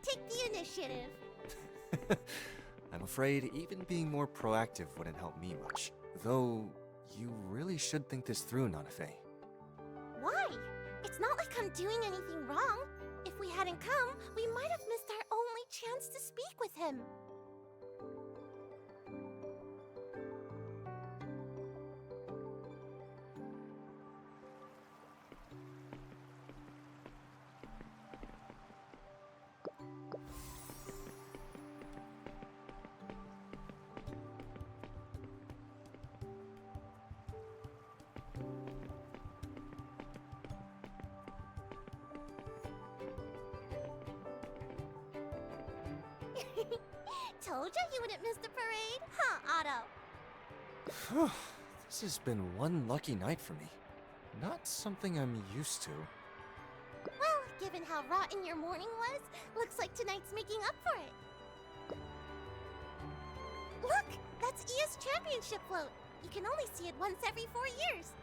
take the initiative. I'm afraid even being more proactive wouldn't help me much. Though, you really should think this through, Nanafe. Why? It's not like I'm doing anything wrong. If we hadn't come, we might have missed our only chance to speak with him. Told ya you wouldn't miss the parade, huh, Otto? This has been one lucky night for me. Not something I'm used to. Well, given how rotten your morning was, looks like tonight's making up for it. Look, that's Ia's championship float. You can only see it once every 4 years.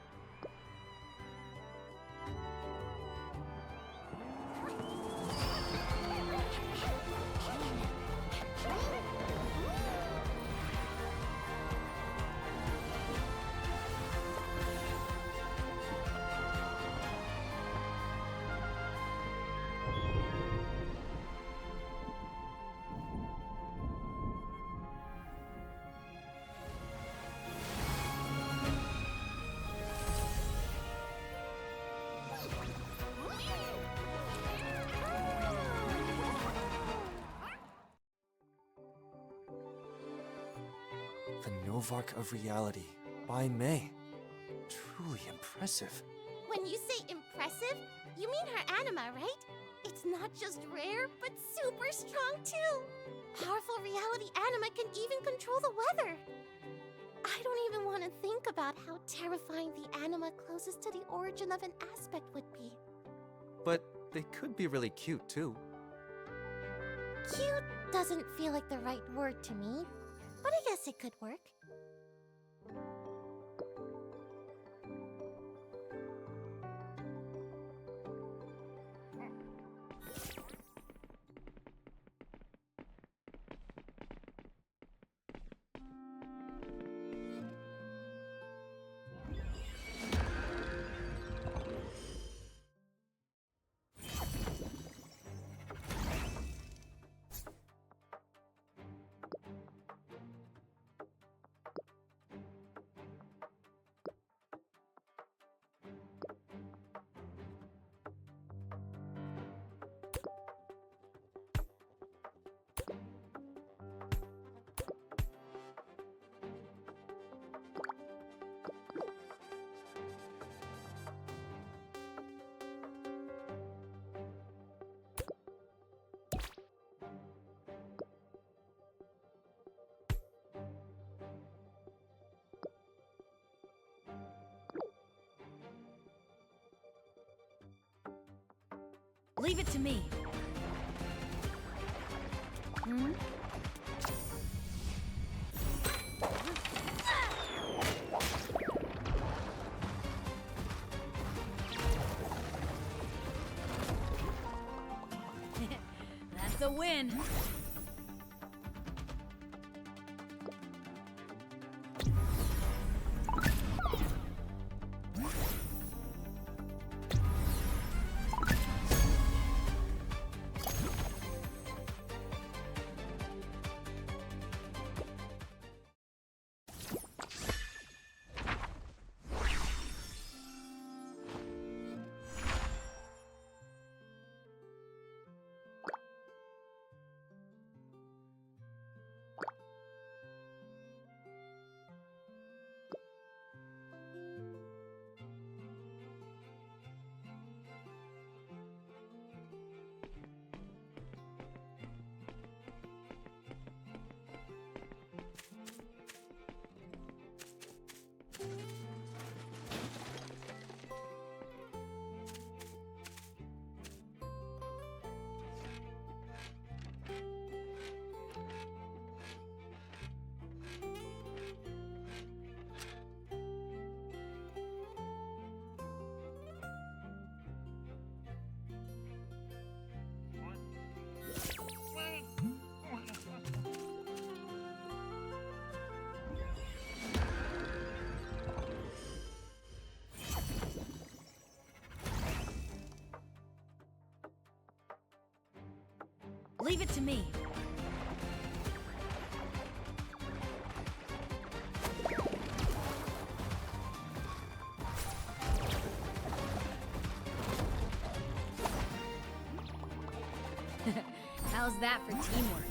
The Novark of Reality, by May. Truly impressive. When you say impressive, you mean her anima, right? It's not just rare, but super strong too. Powerful reality anima can even control the weather. I don't even want to think about how terrifying the anima closest to the origin of an aspect would be. But they could be really cute too. Cute doesn't feel like the right word to me, but I guess it could work. Leave it to me. Hmm? That's a win. Leave it to me. How's that for teamwork?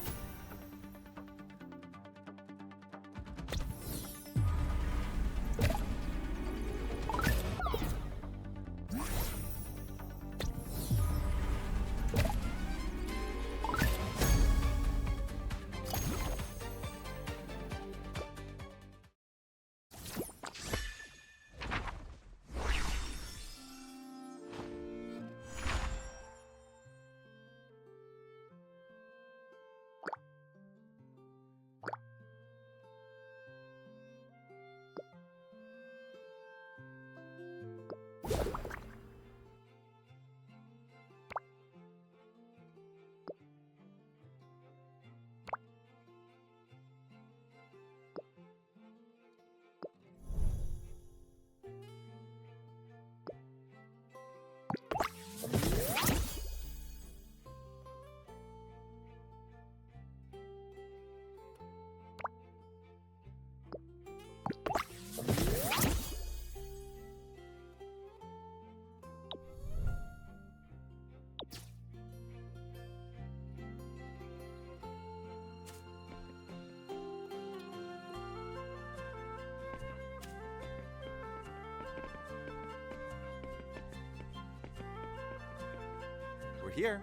We're here.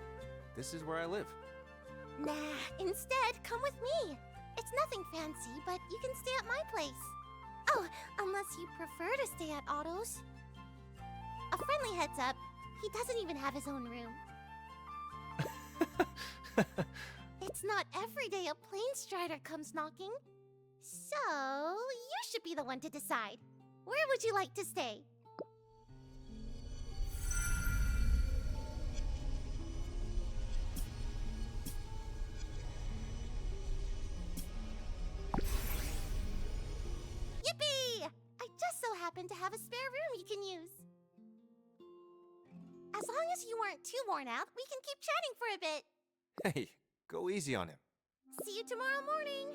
This is where I live. Nah, instead, come with me. It's nothing fancy, but you can stay at my place. Oh, unless you prefer to stay at Otto's. A friendly heads up, he doesn't even have his own room. It's not every day a plane strider comes knocking. So, you should be the one to decide. Where would you like to stay? Yippee! I just so happen to have a spare room you can use. As long as you aren't too worn out, we can keep chatting for a bit. Hey, go easy on him. See you tomorrow morning.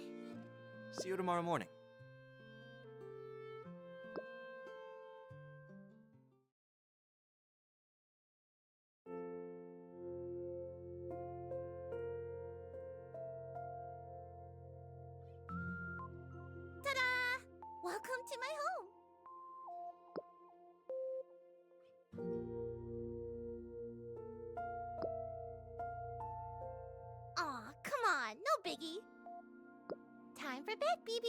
See you tomorrow morning. Ta-da! Welcome to my home. Aw, come on, no biggie. Time for bed, BB.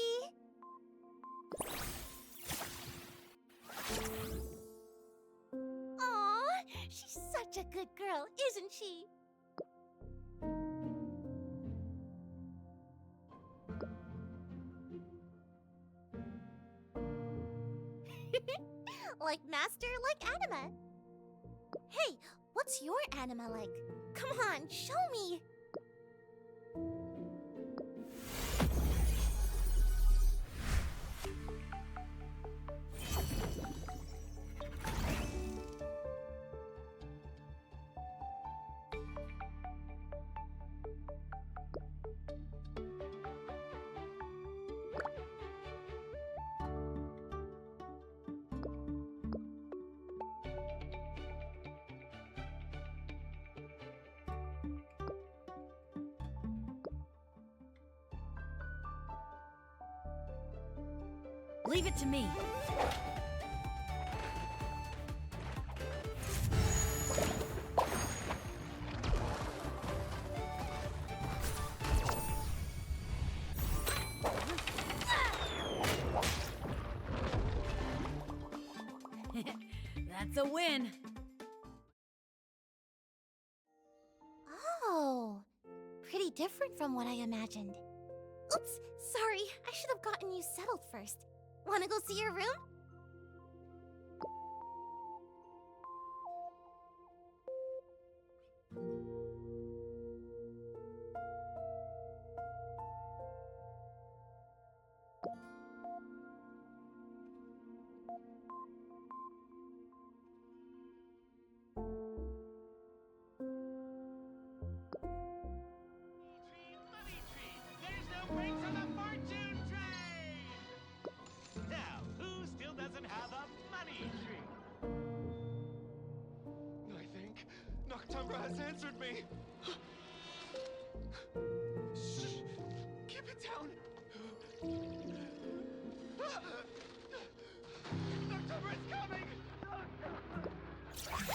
Aw, she's such a good girl, isn't she? Like Master, like Anima. Hey, what's your Anima like? Come on, show me. Leave it to me. That's a win. Oh, pretty different from what I imagined. Oops, sorry. I should have gotten you settled first. Wanna go see your room? brings on the fortune train! Now, who still doesn't have a money tree? I think Noctumbra has answered me. Shh! Keep it down. Noctumbra is coming! Let all drink as one.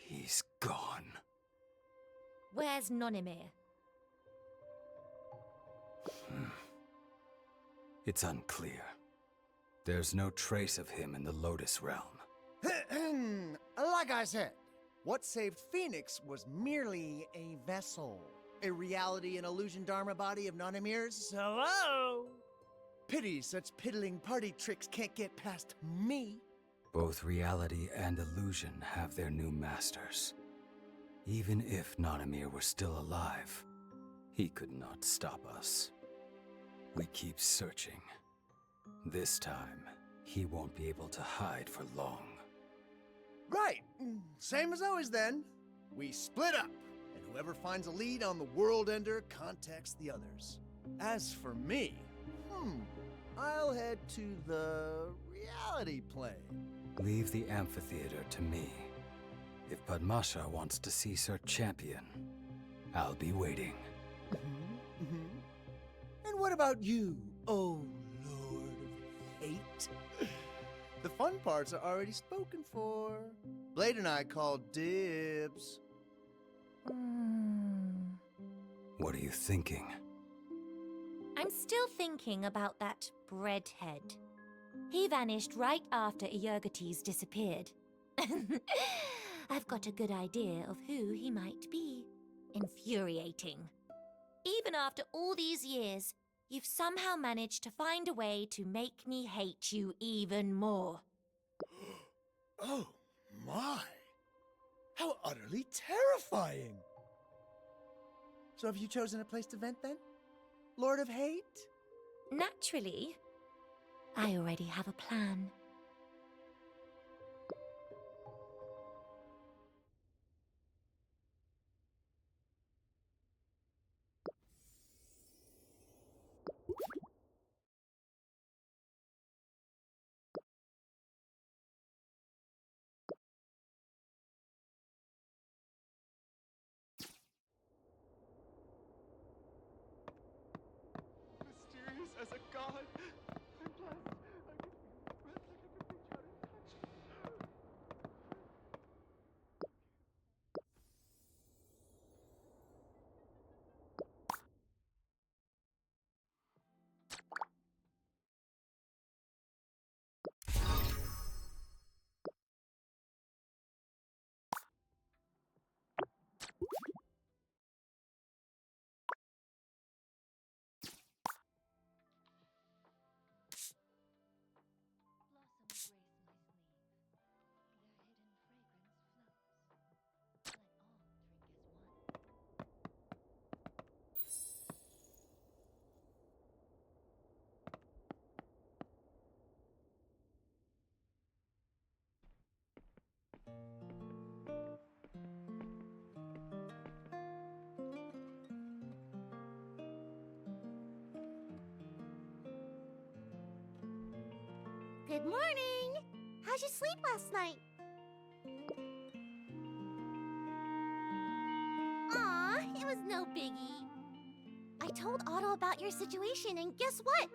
He's gone. Where's Nonimir? It's unclear. There's no trace of him in the Lotus Realm. Like I said, what saved Phoenix was merely a vessel. A reality and illusion dharma body of Nonimir's. Hello? Pity such piddling party tricks can't get past me. Both reality and illusion have their new masters. Even if Nonimir were still alive, he could not stop us. We keep searching. This time, he won't be able to hide for long. Right. Same as always then. We split up, and whoever finds a lead on the World Ender contacts the others. As for me, I'll head to the reality plane. Leave the amphitheater to me. If Padmasha wants to see Sir Champion, I'll be waiting. And what about you, oh Lord of Hate? The fun parts are already spoken for. Blade and I call dibs. What are you thinking? I'm still thinking about that breadhead. He vanished right after Iergates disappeared. I've got a good idea of who he might be. Infuriating. Even after all these years, you've somehow managed to find a way to make me hate you even more. Oh my! How utterly terrifying! So have you chosen a place to vent then? Lord of Hate? Naturally, I already have a plan. Mysterious as a god. I'm blessed. I can breath like Good morning! How'd you sleep last night? Aw, it was no biggie. I told Otto about your situation, and guess what?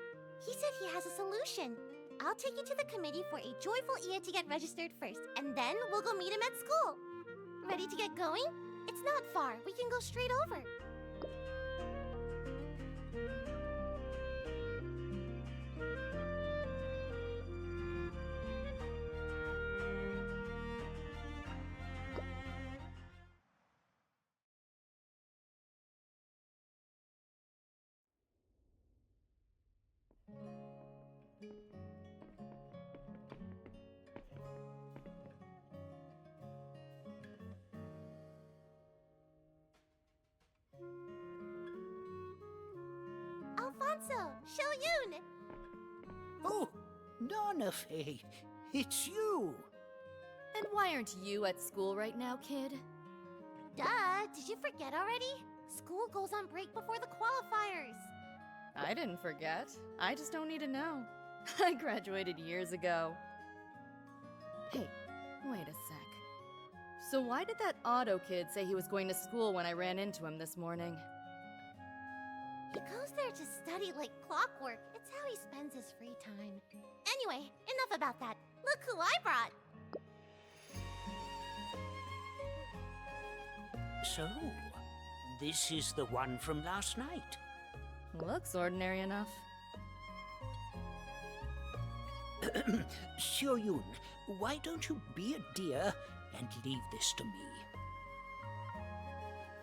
He said he has a solution. I'll take you to the committee for a joyful ear to get registered first, and then we'll go meet him at school. Ready to get going? It's not far. We can go straight over. Alfonso! Shoyun! Oh, Nanafe, it's you. And why aren't you at school right now, kid? Duh! Did you forget already? School goes on break before the qualifiers. I didn't forget. I just don't need to know. I graduated years ago. Hey, wait a sec. So why did that Otto kid say he was going to school when I ran into him this morning? He goes there to study like clockwork. It's how he spends his free time. Anyway, enough about that. Look who I brought! So, this is the one from last night. Looks ordinary enough. Shoyun, why don't you be a dear and leave this to me?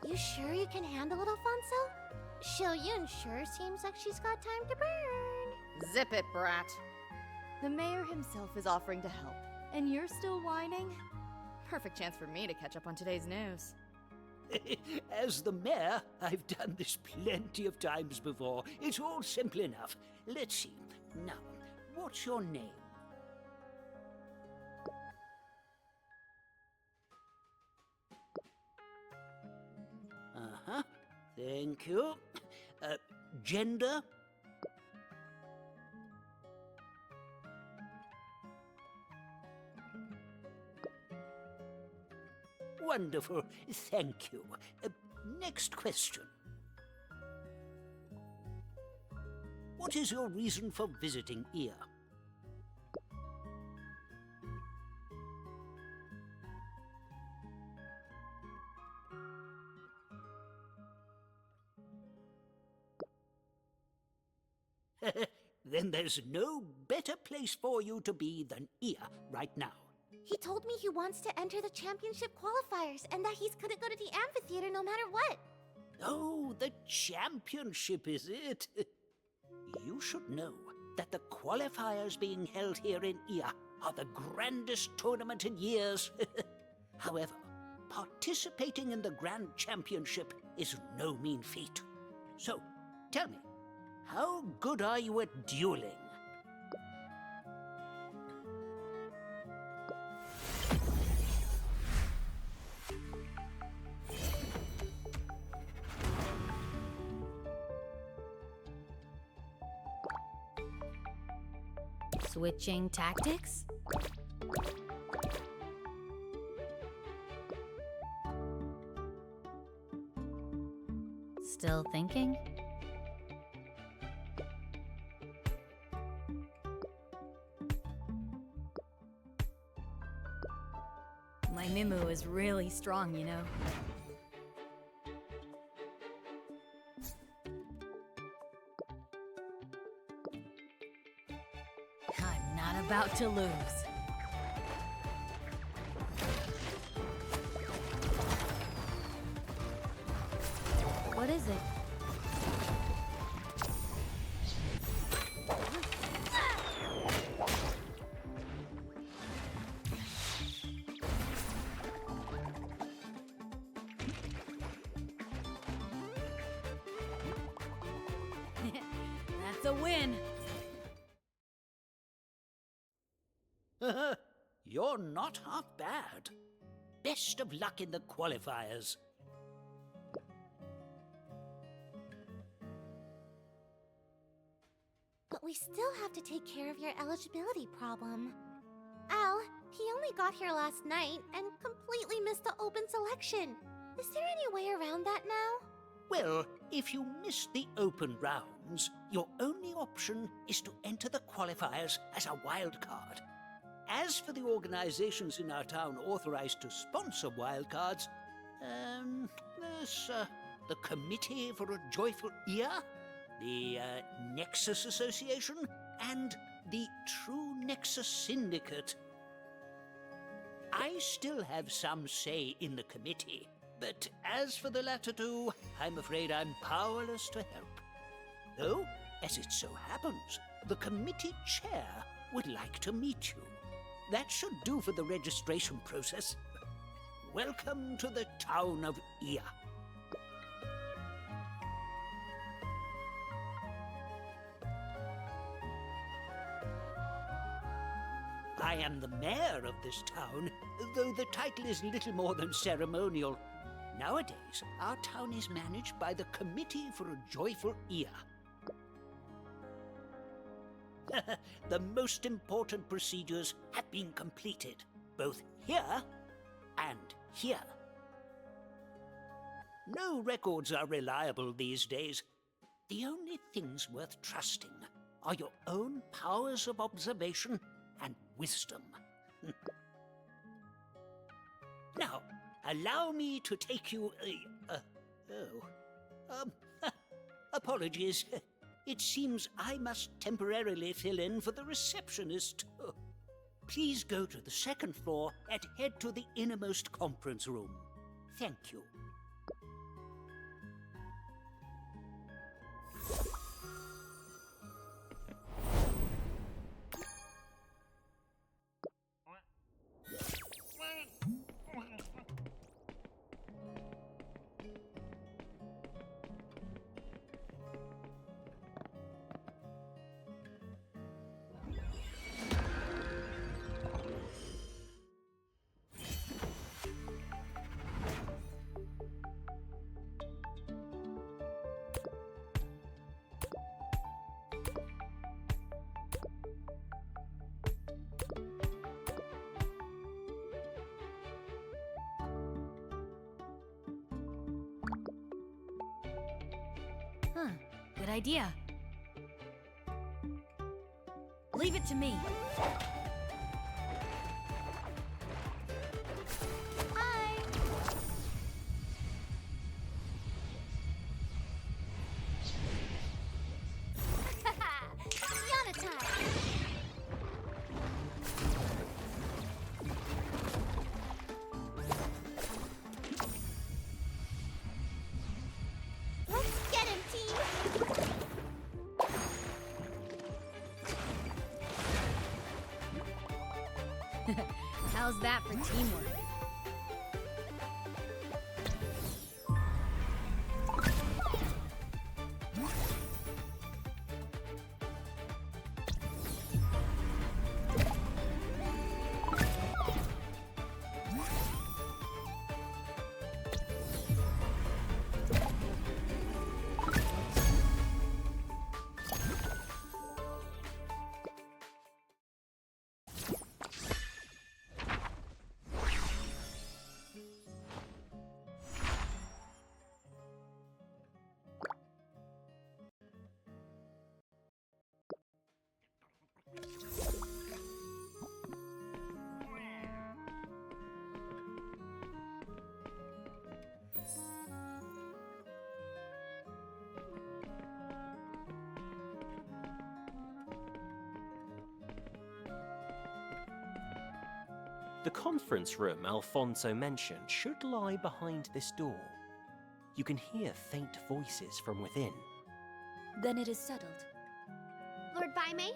You sure you can handle it, Alfonso? Shoyun sure seems like she's got time to burn. Zip it, brat. The mayor himself is offering to help, and you're still whining? Perfect chance for me to catch up on today's news. As the mayor, I've done this plenty of times before. It's all simple enough. Let's see. Now, what's your name? Uh-huh. Thank you. Gender? Wonderful. Thank you. Next question. What is your reason for visiting here? Then there's no better place for you to be than here right now. He told me he wants to enter the championship qualifiers and that he's gonna go to the amphitheater no matter what. Oh, the championship, is it? You should know that the qualifiers being held here in Ia are the grandest tournament in years. However, participating in the Grand Championship is no mean feat. So, tell me, how good are you at dueling? Switching tactics? Still thinking? My Mimu is really strong, you know. I'm not about to lose. What is it? That's a win. You're not half bad. Best of luck in the qualifiers. But we still have to take care of your eligibility problem. Al, he only got here last night and completely missed the open selection. Is there any way around that now? Well, if you miss the open rounds, your only option is to enter the qualifiers as a wild card. As for the organizations in our town authorized to sponsor wildcards, there's the Committee for a Joyful Ear, the Nexus Association, and the True Nexus Syndicate. I still have some say in the committee, but as for the latter two, I'm afraid I'm powerless to help. Though, as it so happens, the committee chair would like to meet you. That should do for the registration process. Welcome to the town of Ia. I am the mayor of this town, though the title is little more than ceremonial. Nowadays, our town is managed by the Committee for a Joyful Ear. The most important procedures have been completed, both here and here. No records are reliable these days. The only things worth trusting are your own powers of observation and wisdom. Now, allow me to take you... apologies. It seems I must temporarily fill in for the receptionist. Please go to the second floor and head to the innermost conference room. Thank you. Huh, good idea. Leave it to me. Hi! Yana time! Let's get him, team! How's that for teamwork? The conference room Alfonso mentioned should lie behind this door. You can hear faint voices from within. Then it is settled. Lord Baime,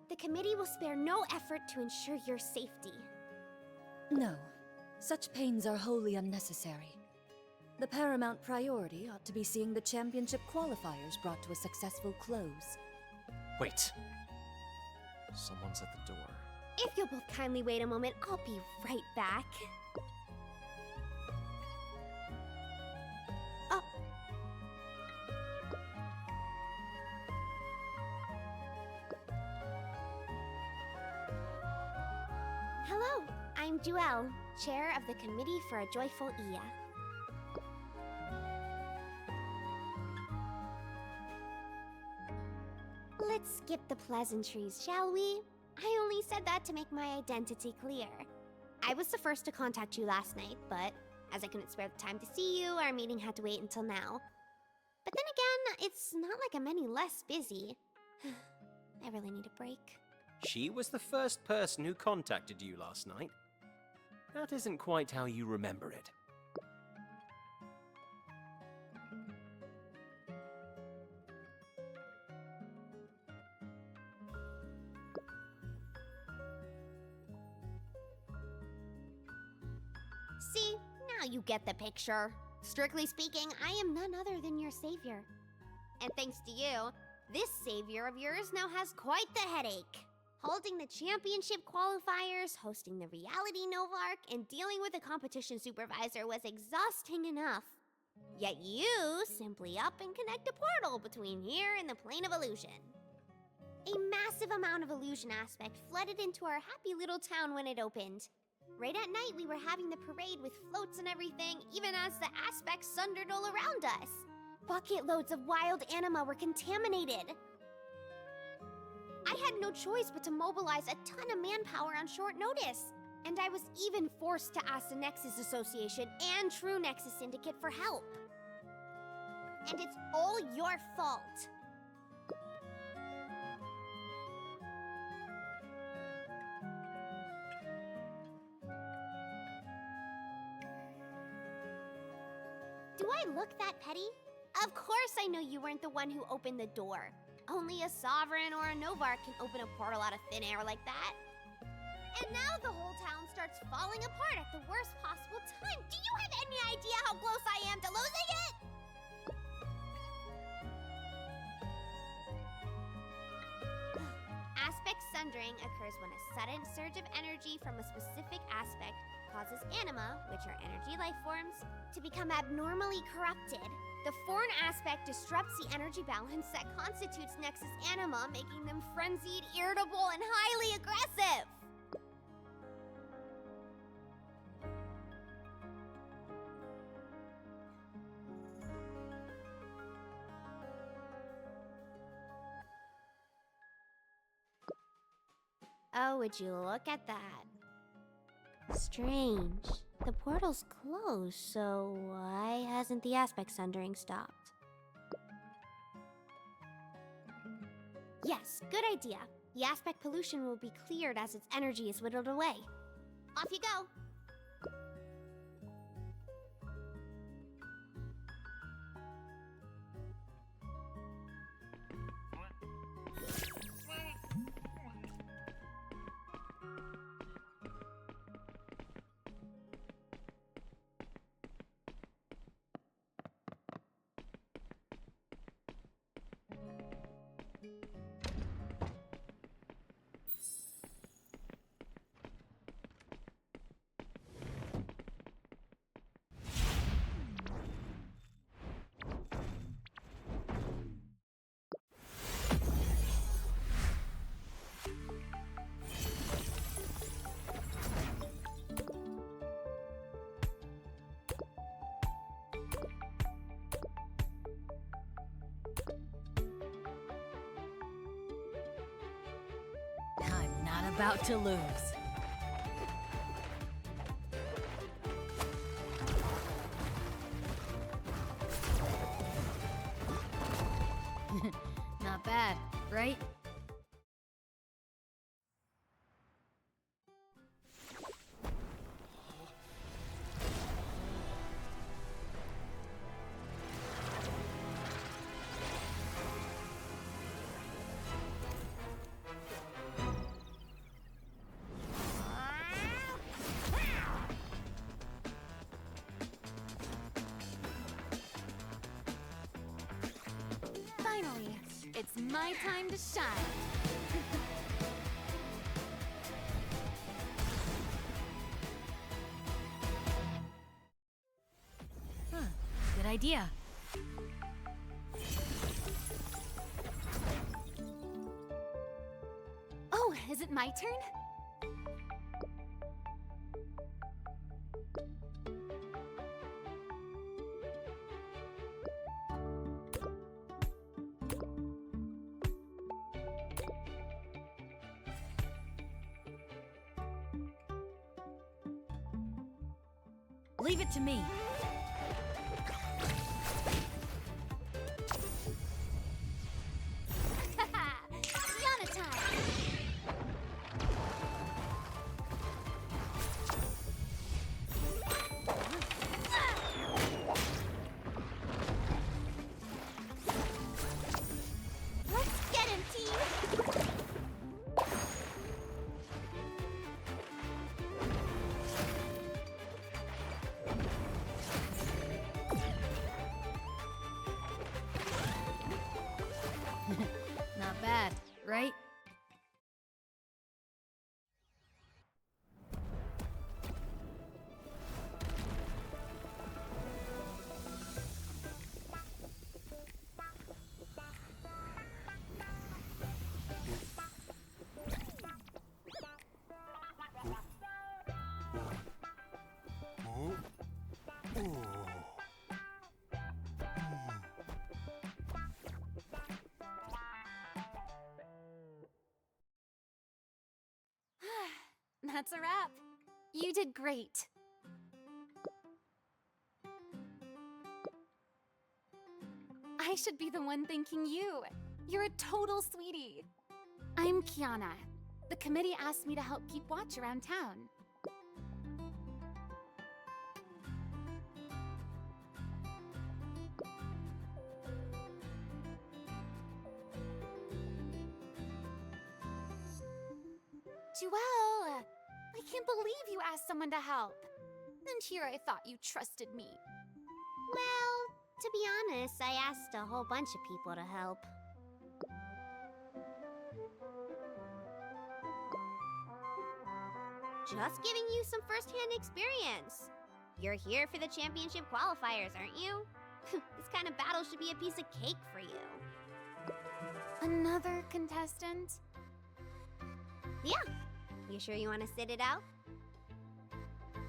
the committee will spare no effort to ensure your safety. No, such pains are wholly unnecessary. The paramount priority ought to be seeing the championship qualifiers brought to a successful close. Wait. Someone's at the door. If you'll both kindly wait a moment, I'll be right back. Oh. Hello, I'm Jewel, chair of the Committee for a Joyful Ia. Let's skip the pleasantries, shall we? I only said that to make my identity clear. I was the first to contact you last night, but as I couldn't spare the time to see you, our meeting had to wait until now. But then again, it's not like I'm any less busy. I really need a break. She was the first person who contacted you last night. That isn't quite how you remember it. See, now you get the picture. Strictly speaking, I am none other than your savior. And thanks to you, this savior of yours now has quite the headache. Holding the championship qualifiers, hosting the reality Novark, and dealing with a competition supervisor was exhausting enough. Yet you simply up and connect a portal between here and the plane of illusion. A massive amount of illusion aspect flooded into our happy little town when it opened. Right at night, we were having the parade with floats and everything, even as the aspects sundered all around us. Bucket loads of wild anima were contaminated. I had no choice but to mobilize a ton of manpower on short notice. And I was even forced to ask the Nexus Association and True Nexus Syndicate for help. And it's all your fault. Do I look that petty? Of course I know you weren't the one who opened the door. Only a Sovereign or a Novark can open a portal out of thin air like that. And now the whole town starts falling apart at the worst possible time. Do you have any idea how close I am to losing it? Aspect sundering occurs when a sudden surge of energy from a specific aspect causes anima, which are energy life forms, to become abnormally corrupted. The foreign aspect disrupts the energy balance that constitutes Nexus Anima, making them frenzied, irritable, and highly aggressive. Oh, would you look at that? Strange. The portal's closed, so why hasn't the aspect sundering stopped? Yes, good idea. The aspect pollution will be cleared as its energy is whittled away. Off you go! I'm not about to lose. Not bad, right? Finally, it's my time to shine. Huh, good idea. Oh, is it my turn? Leave it to me. Yana time! Let's get him, team! Not bad, right? That's a wrap. You did great. I should be the one thanking you. You're a total sweetie. I'm Kiana. The committee asked me to help keep watch around town. Joelle, I can't believe you asked someone to help. And here I thought you trusted me. Well, to be honest, I asked a whole bunch of people to help. Just giving you some first-hand experience. You're here for the championship qualifiers, aren't you? This kind of battle should be a piece of cake for you. Another contestant? Yeah. You sure you want to sit it out?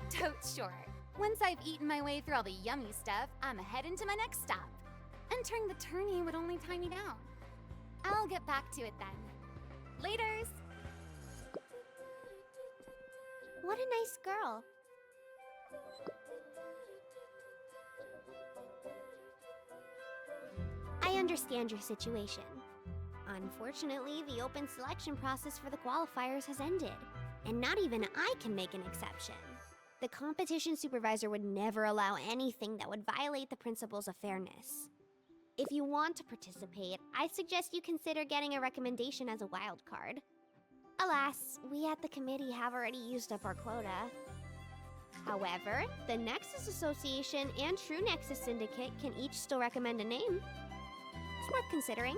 Totes sure. Once I've eaten my way through all the yummy stuff, I'm heading to my next stop. Entering the tourney would only tie me down. I'll get back to it then. Laters! What a nice girl. I understand your situation. Unfortunately, the open selection process for the qualifiers has ended, and not even I can make an exception. The competition supervisor would never allow anything that would violate the principles of fairness. If you want to participate, I suggest you consider getting a recommendation as a wild card. Alas, we at the committee have already used up our quota. However, the Nexus Association and True Nexus Syndicate can each still recommend a name. It's worth considering.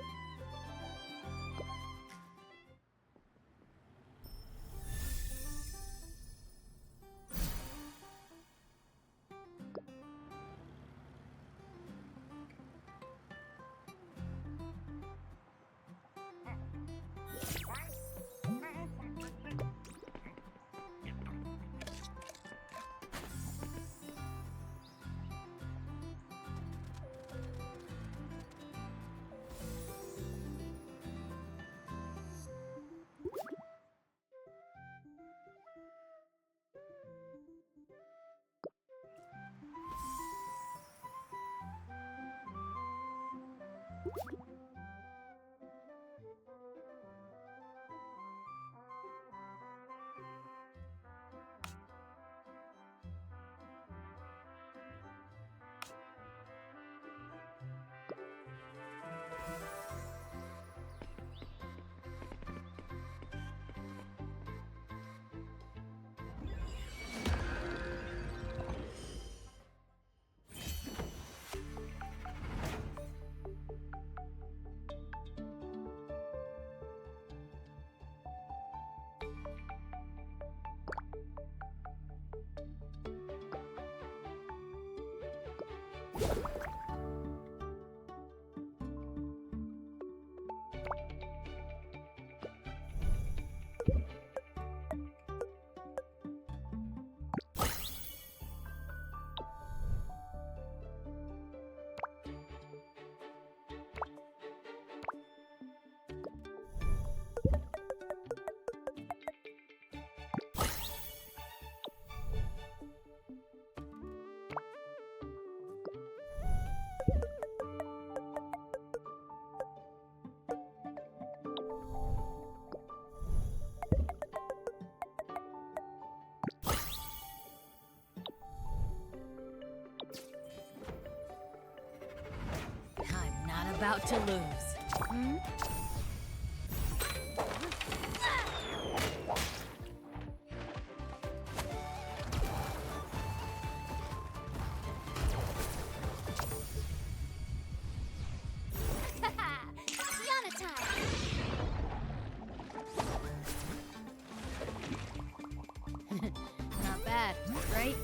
about to lose. Hmm? Yana time! Not bad, right?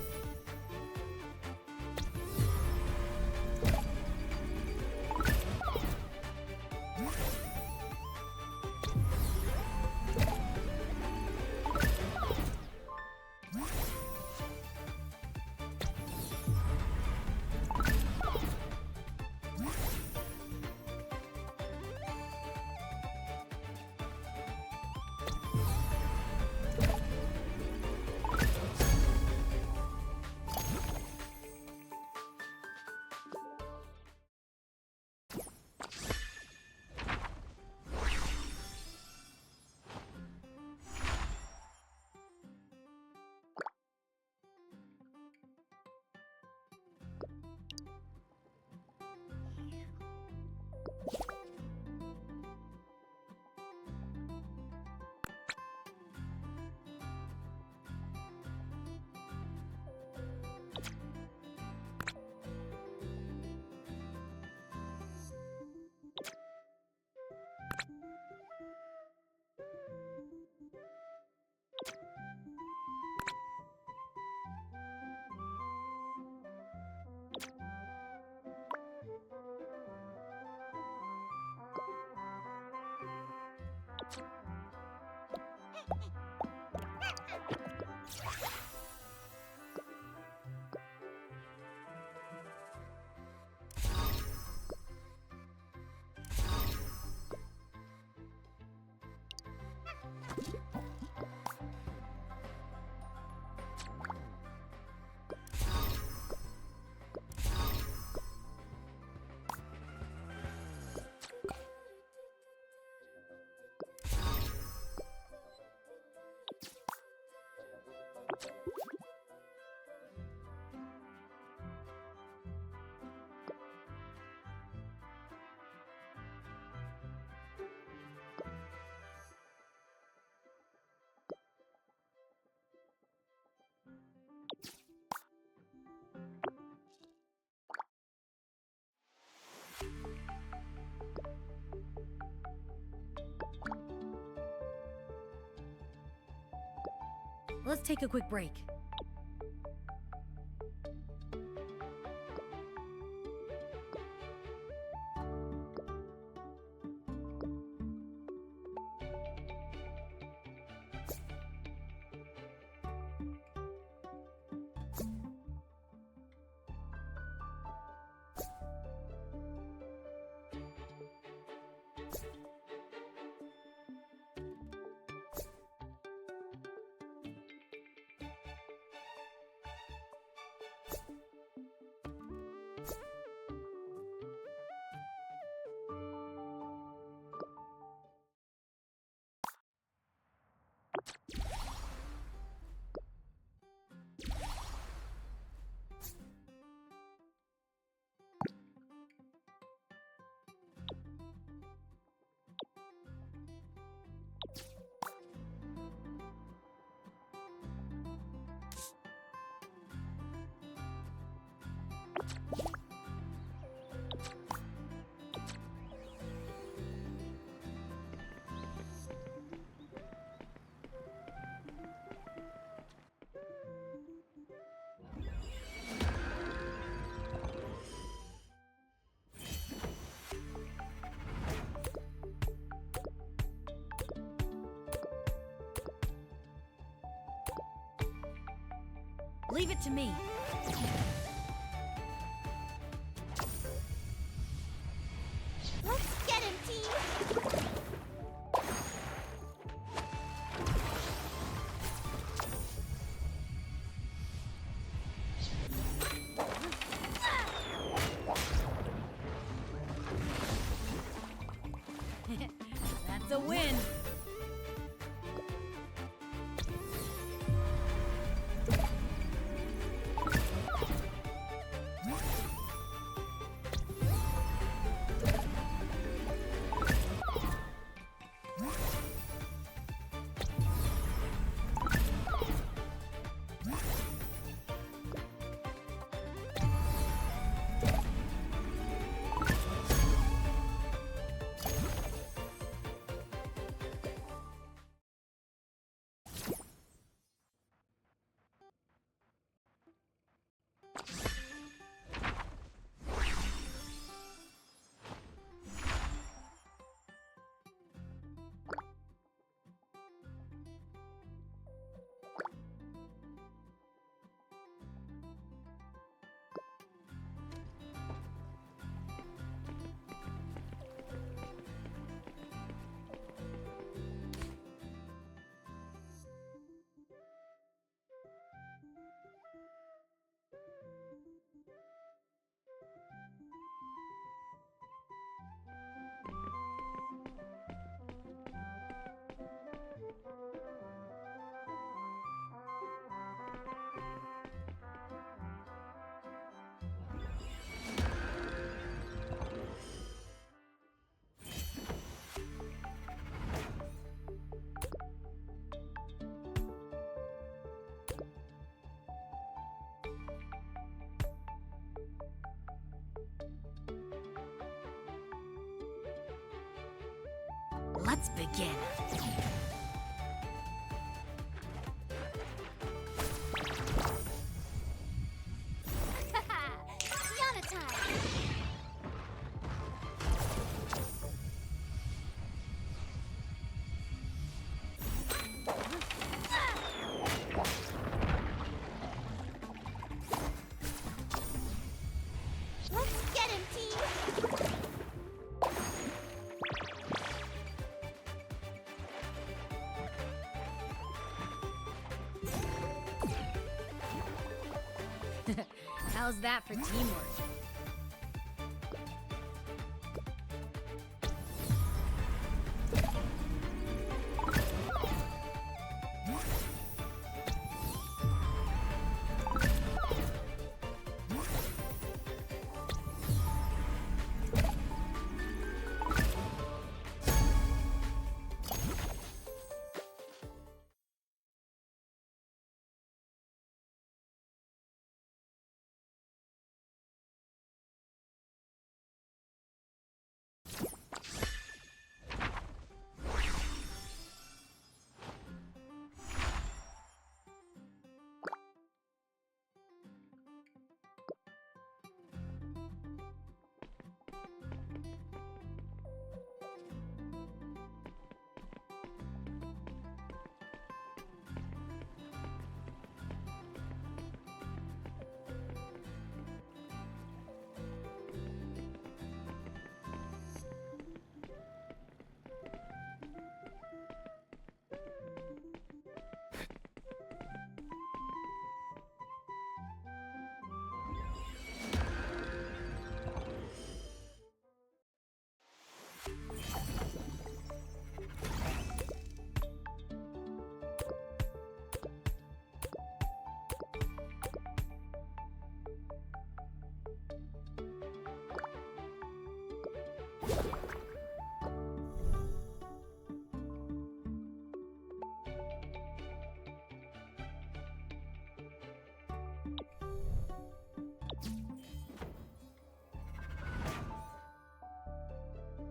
Let's take a quick break. Leave it to me. Let's get him, team! That's a win. begin. Yana time! Let's get him, team! How's that for teamwork?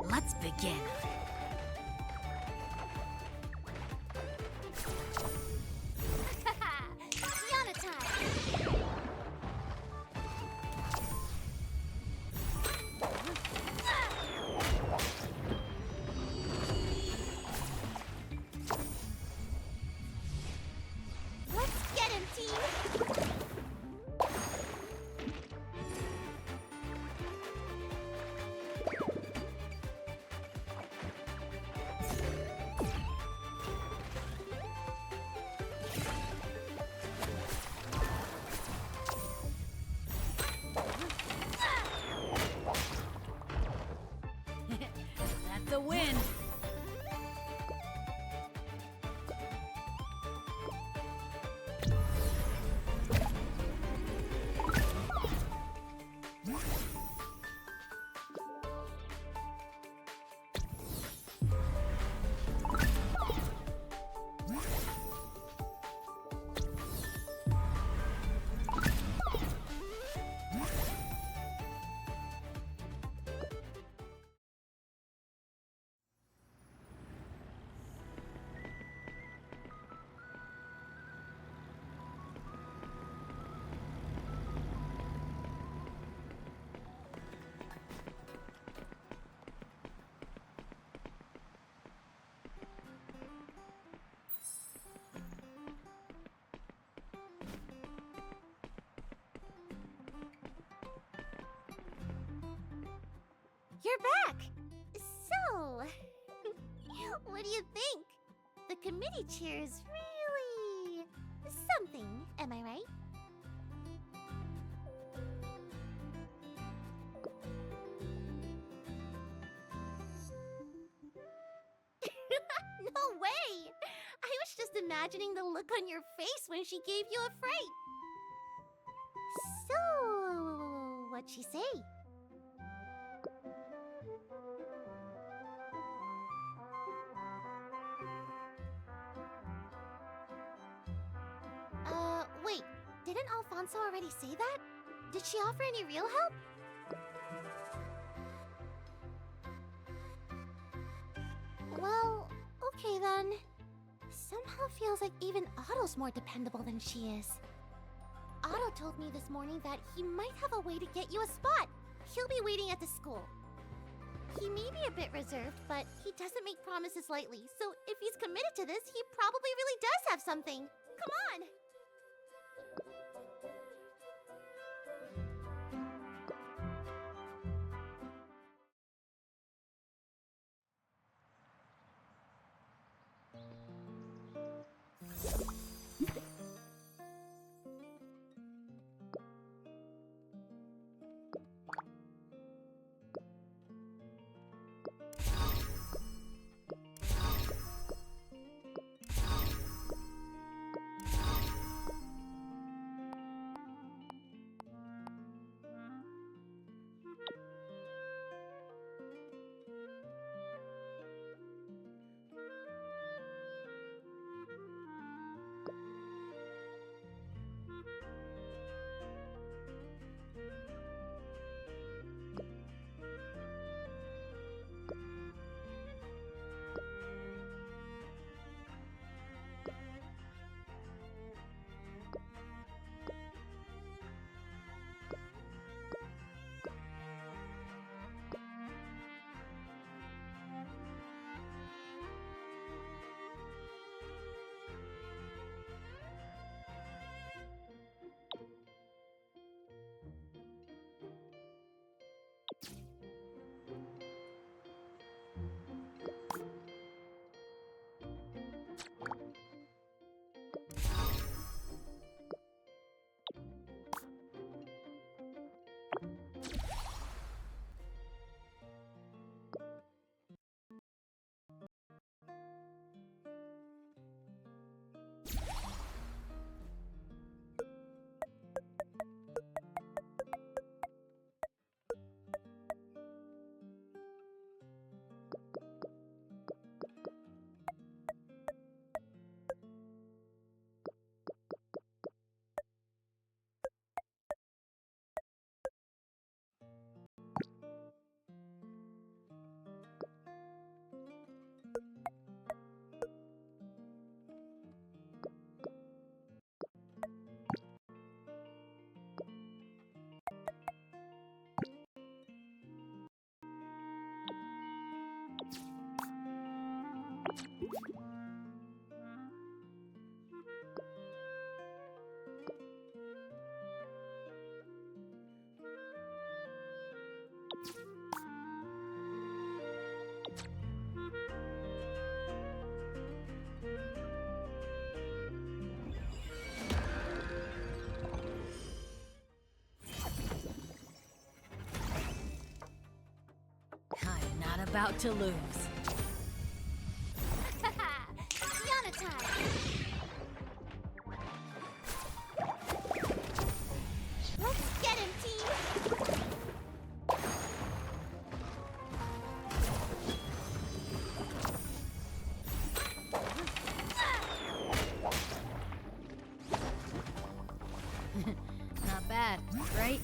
Let's begin. Yana time! Let's get him, team! That's a win! You're back! So, what do you think? The committee chair is really something, am I right? No way! I was just imagining the look on your face when she gave you a fright. So, what'd she say? Wait, didn't Alfonso already say that? Did she offer any real help? Well, Okay then. Somehow feels like even Otto's more dependable than she is. Otto told me this morning that he might have a way to get you a spot. He'll be waiting at the school. He may be a bit reserved, but he doesn't make promises lightly, so if he's committed to this, he probably really does have something. Come on! I'm not about to lose. Yana time! Let's get him, team! Not bad, right?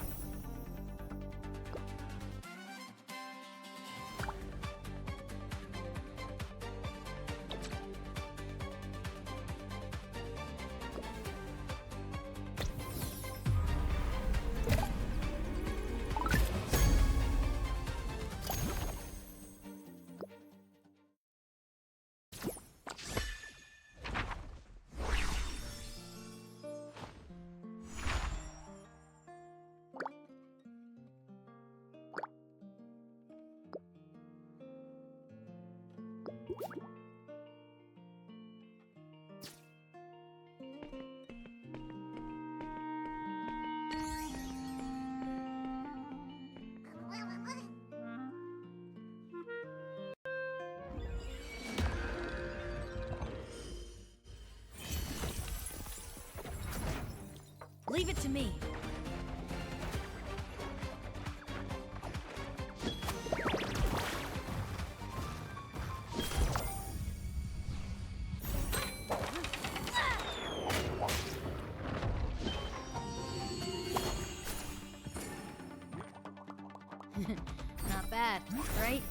Leave it to me. Not bad, right?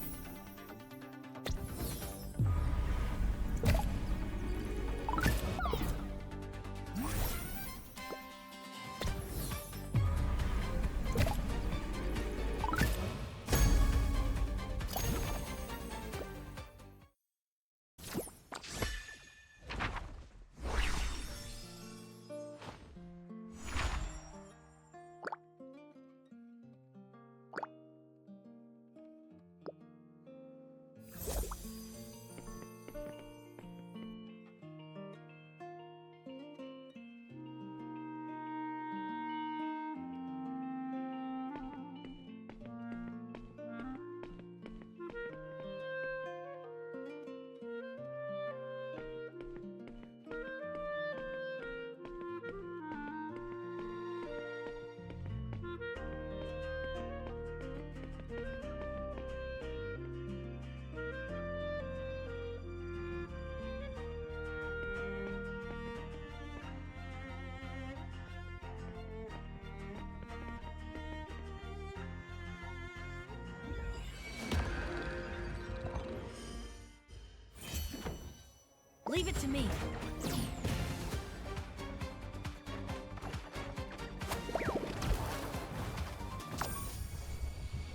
me.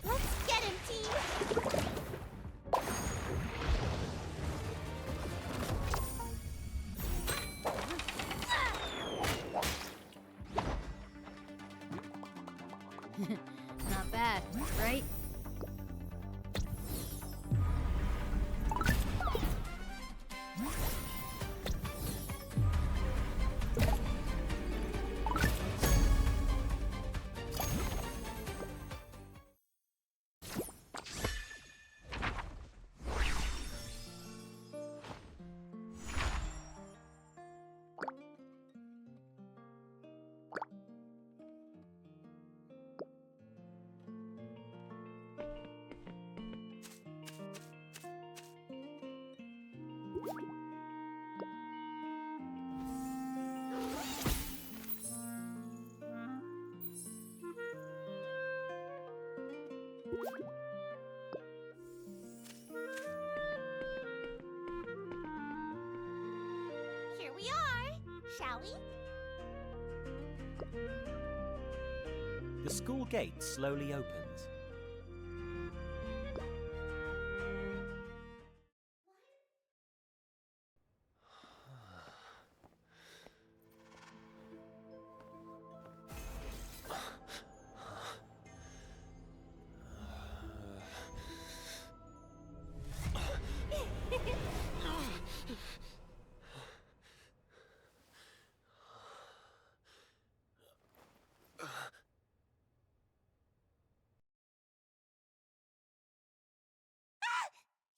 Let's get him, team! Not bad, right? Here we are, shall we? The school gate slowly opens.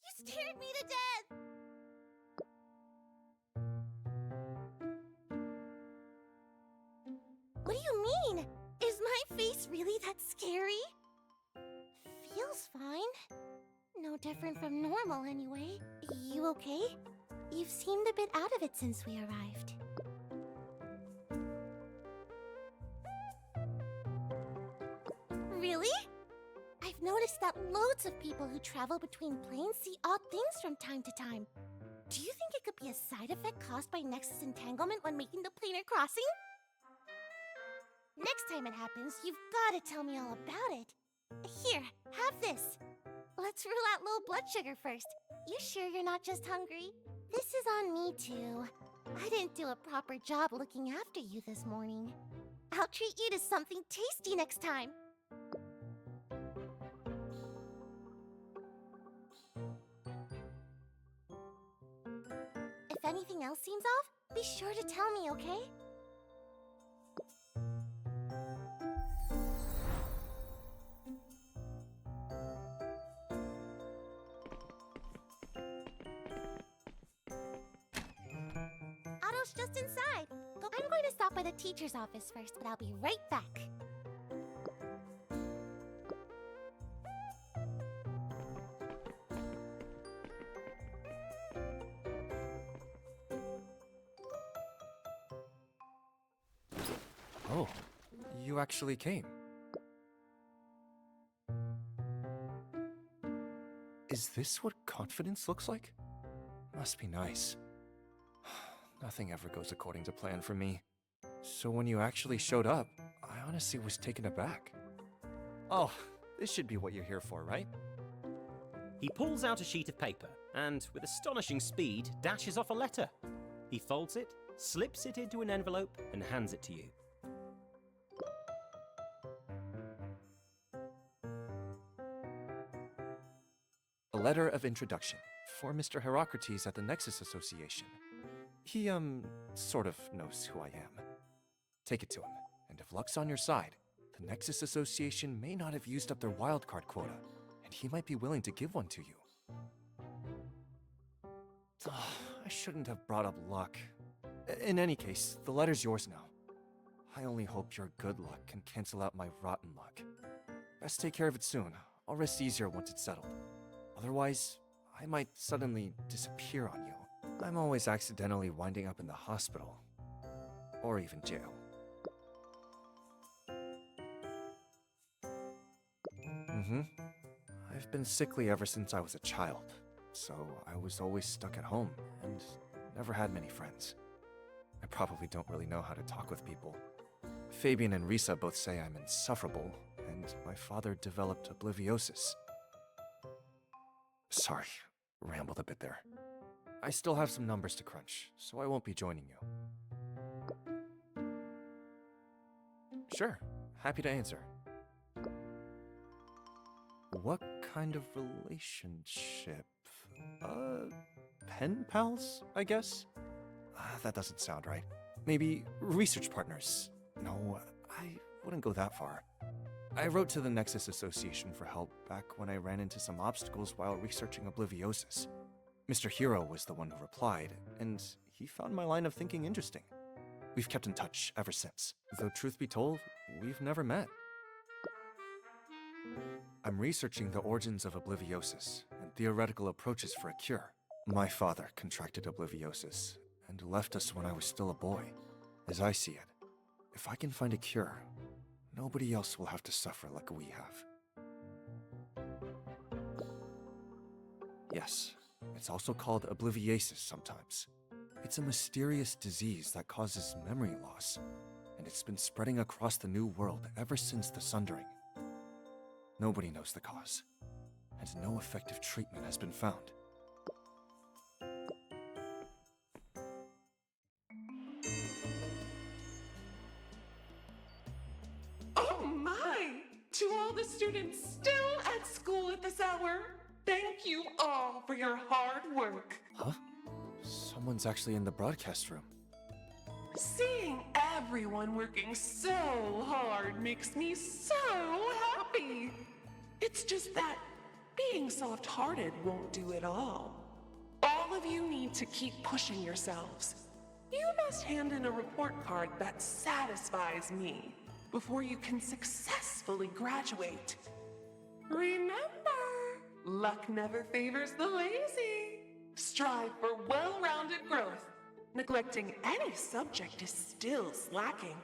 You scared me to death! What do you mean? Is my face really that scary? Feels fine. No different from normal, anyway. You okay? You've seemed a bit out of it since we arrived. Really? I've noticed that loads of people who travel between planes see odd things from time to time. Do you think it could be a side effect caused by Nexus entanglement when making the planar crossing? Next time it happens, you've gotta tell me all about it. Here, have this. Let's rule out low blood sugar first. You sure you're not just hungry? This is on me too. I didn't do a proper job looking after you this morning. I'll treat you to something tasty next time. If anything else seems off, be sure to tell me, okay? Otto's just inside. I'm going to stop by the teacher's office first, but I'll be right back. Oh, you actually came. Is this what confidence looks like? Must be nice. Nothing ever goes according to plan for me. So when you actually showed up, I honestly was taken aback. Oh, this should be what you're here for, right? He pulls out a sheet of paper and, with astonishing speed, dashes off a letter. He folds it, slips it into an envelope, and hands it to you. A letter of introduction for Mr. Herocrates at the Nexus Association. He, sort of knows who I am. Take it to him, and if luck's on your side, the Nexus Association may not have used up their wildcard quota, and he might be willing to give one to you. I shouldn't have brought up luck. In any case, the letter's yours now. I only hope your good luck can cancel out my rotten luck. Best take care of it soon. I'll rest easier once it's settled. Otherwise, I might suddenly disappear on you. I'm always accidentally winding up in the hospital. Or even jail. I've been sickly ever since I was a child, so I was always stuck at home, and never had many friends. I probably don't really know how to talk with people. Fabian and Risa both say I'm insufferable, and my father developed obliviosis. Sorry, rambled a bit there. I still have some numbers to crunch, so I won't be joining you. Sure, happy to answer. What kind of relationship? Pen pals, I guess? That doesn't sound right. Maybe research partners. No, I wouldn't go that far. I wrote to the Nexus Association for help back when I ran into some obstacles while researching obliviosis. Mr. Hero was the one who replied, and he found my line of thinking interesting. We've kept in touch ever since, though truth be told, we've never met. I'm researching the origins of obliviosis and theoretical approaches for a cure. My father contracted obliviosis and left us when I was still a boy. As I see it, if I can find a cure, nobody else will have to suffer like we have. Yes, it's also called obliviasis sometimes. It's a mysterious disease that causes memory loss, and it's been spreading across the New World ever since the Sundering. Nobody knows the cause, and no effective treatment has been found. Oh my! To all the students still at school at this hour, thank you all for your hard work. Huh? Someone's actually in the broadcast room. Seeing everyone working so hard makes me so happy. It's just that being soft-hearted won't do it all. All of you need to keep pushing yourselves. You must hand in a report card that satisfies me before you can successfully graduate. Remember, luck never favors the lazy. Strive for well-rounded growth. Neglecting any subject is still slacking.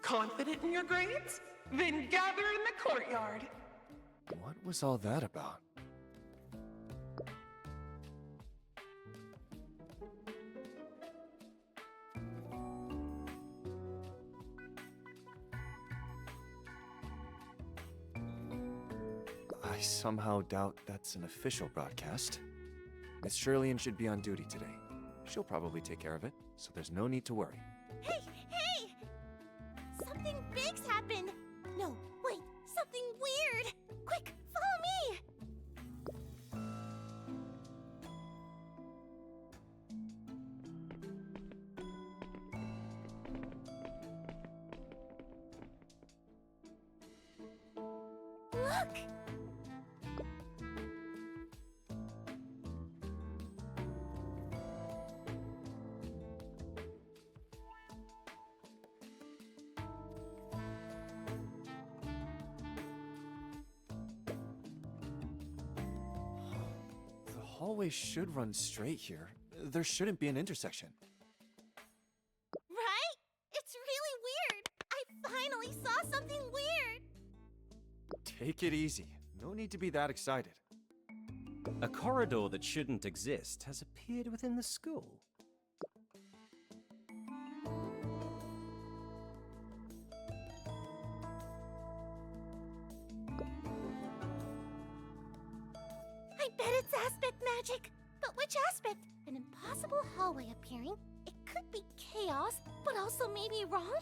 Confident in your grades? Then gather in the courtyard. What was all that about? I somehow doubt that's an official broadcast. Miss Shirley should be on duty today. She'll probably take care of it, so there's no need to worry. Hey, hey! Something big's happened! No, wait, something weird! Quick, follow me! Look! The hallway should run straight here. There shouldn't be an intersection. Right? It's really weird! I finally saw something weird! Take it easy. No need to be that excited. A corridor that shouldn't exist has appeared within the school. I bet it's aspect magic! But which aspect? An impossible hallway appearing? It could be chaos, but also maybe wrong?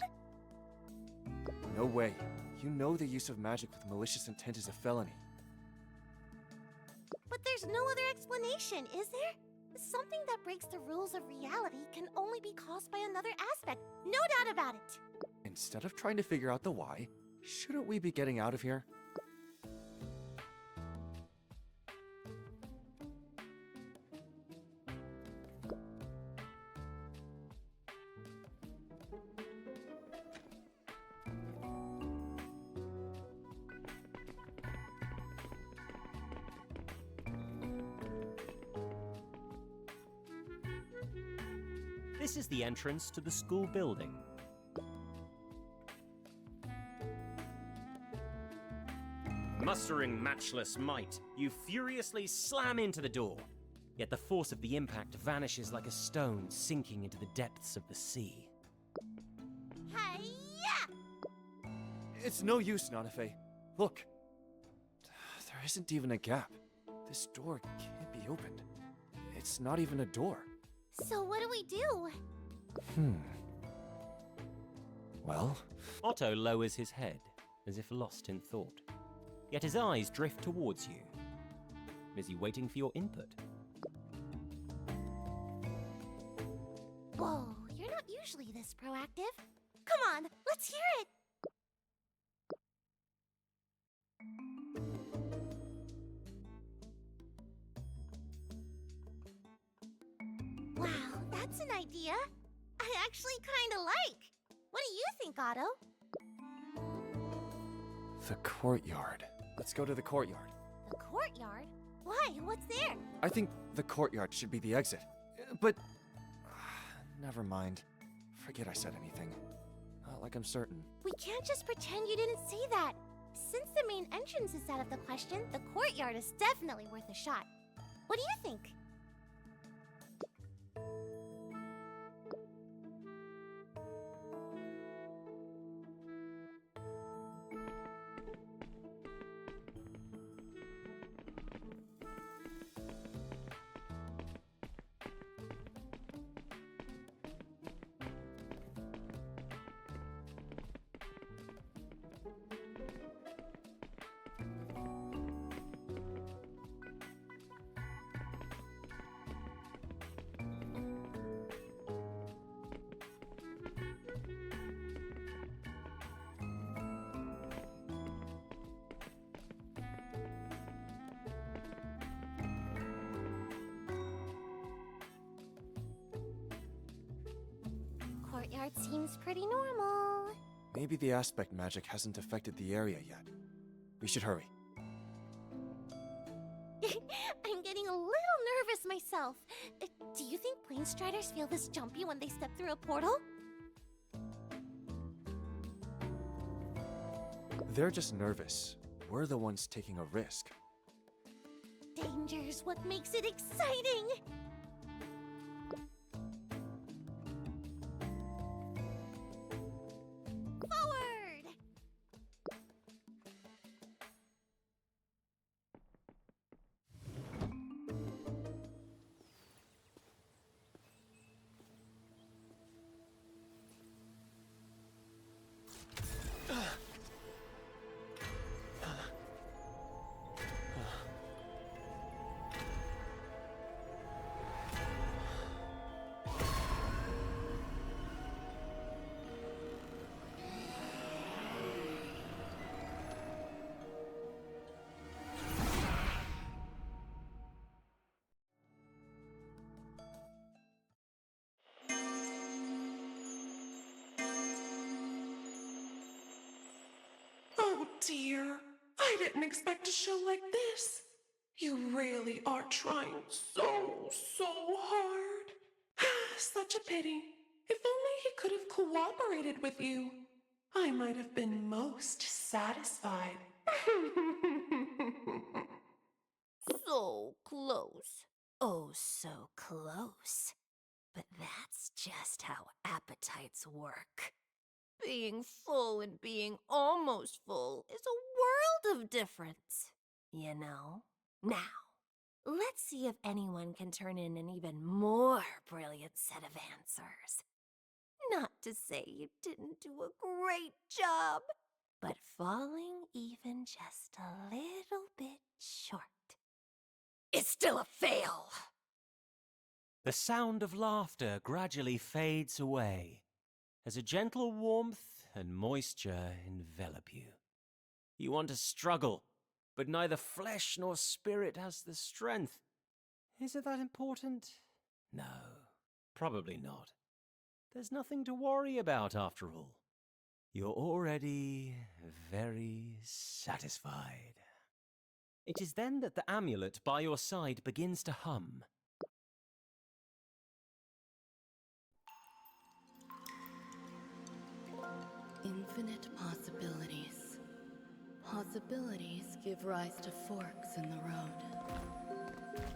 No way. You know the use of magic with malicious intent is a felony. But there's no other explanation, is there? Something that breaks the rules of reality can only be caused by another aspect. No doubt about it! Instead of trying to figure out the why, shouldn't we be getting out of here? This is the entrance to the school building. Mustering matchless might, you furiously slam into the door. yet the force of the impact vanishes like a stone sinking into the depths of the sea. Hi-ya! It's no use, Nanafe. Look. There isn't even a gap. This door can't be opened. It's not even a door. So what do we do? Well? Otto lowers his head, as if lost in thought. Yet his eyes drift towards you. Is he waiting for your input? Whoa, you're not usually this proactive. Come on, let's hear it! Wow, that's an idea. I actually kinda like. What do you think, Otto? The courtyard. Let's go to the courtyard. The courtyard? Why? What's there? I think the courtyard should be the exit. But... never mind. Forget I said anything. Not like I'm certain. We can't just pretend you didn't see that. Since the main entrance is out of the question, the courtyard is definitely worth a shot. What do you think? Courtyard seems pretty normal. Maybe the aspect magic hasn't affected the area yet. We should hurry. I'm getting a little nervous myself. Do you think plane striders feel this jumpy when they step through a portal? They're just nervous. We're the ones taking a risk. Danger's what makes it exciting! Forward! Oh dear, I didn't expect a show like this. You really are trying so hard. Such a pity. If only he could have cooperated with you, I might have been most satisfied. So close. Oh, so close. But that's just how appetites work. Being full and being almost full is a world of difference, you know? Now, let's see if anyone can turn in an even more brilliant set of answers. Not to say you didn't do a great job, but falling even just a little bit short is still a fail. The sound of laughter gradually fades away as a gentle warmth and moisture envelop you. You want to struggle, but neither flesh nor spirit has the strength. Is it that important? No, probably not. There's nothing to worry about after all. You're already very satisfied. It is then that the amulet by your side begins to hum. Infinite possibilities. Possibilities give rise to forks in the road.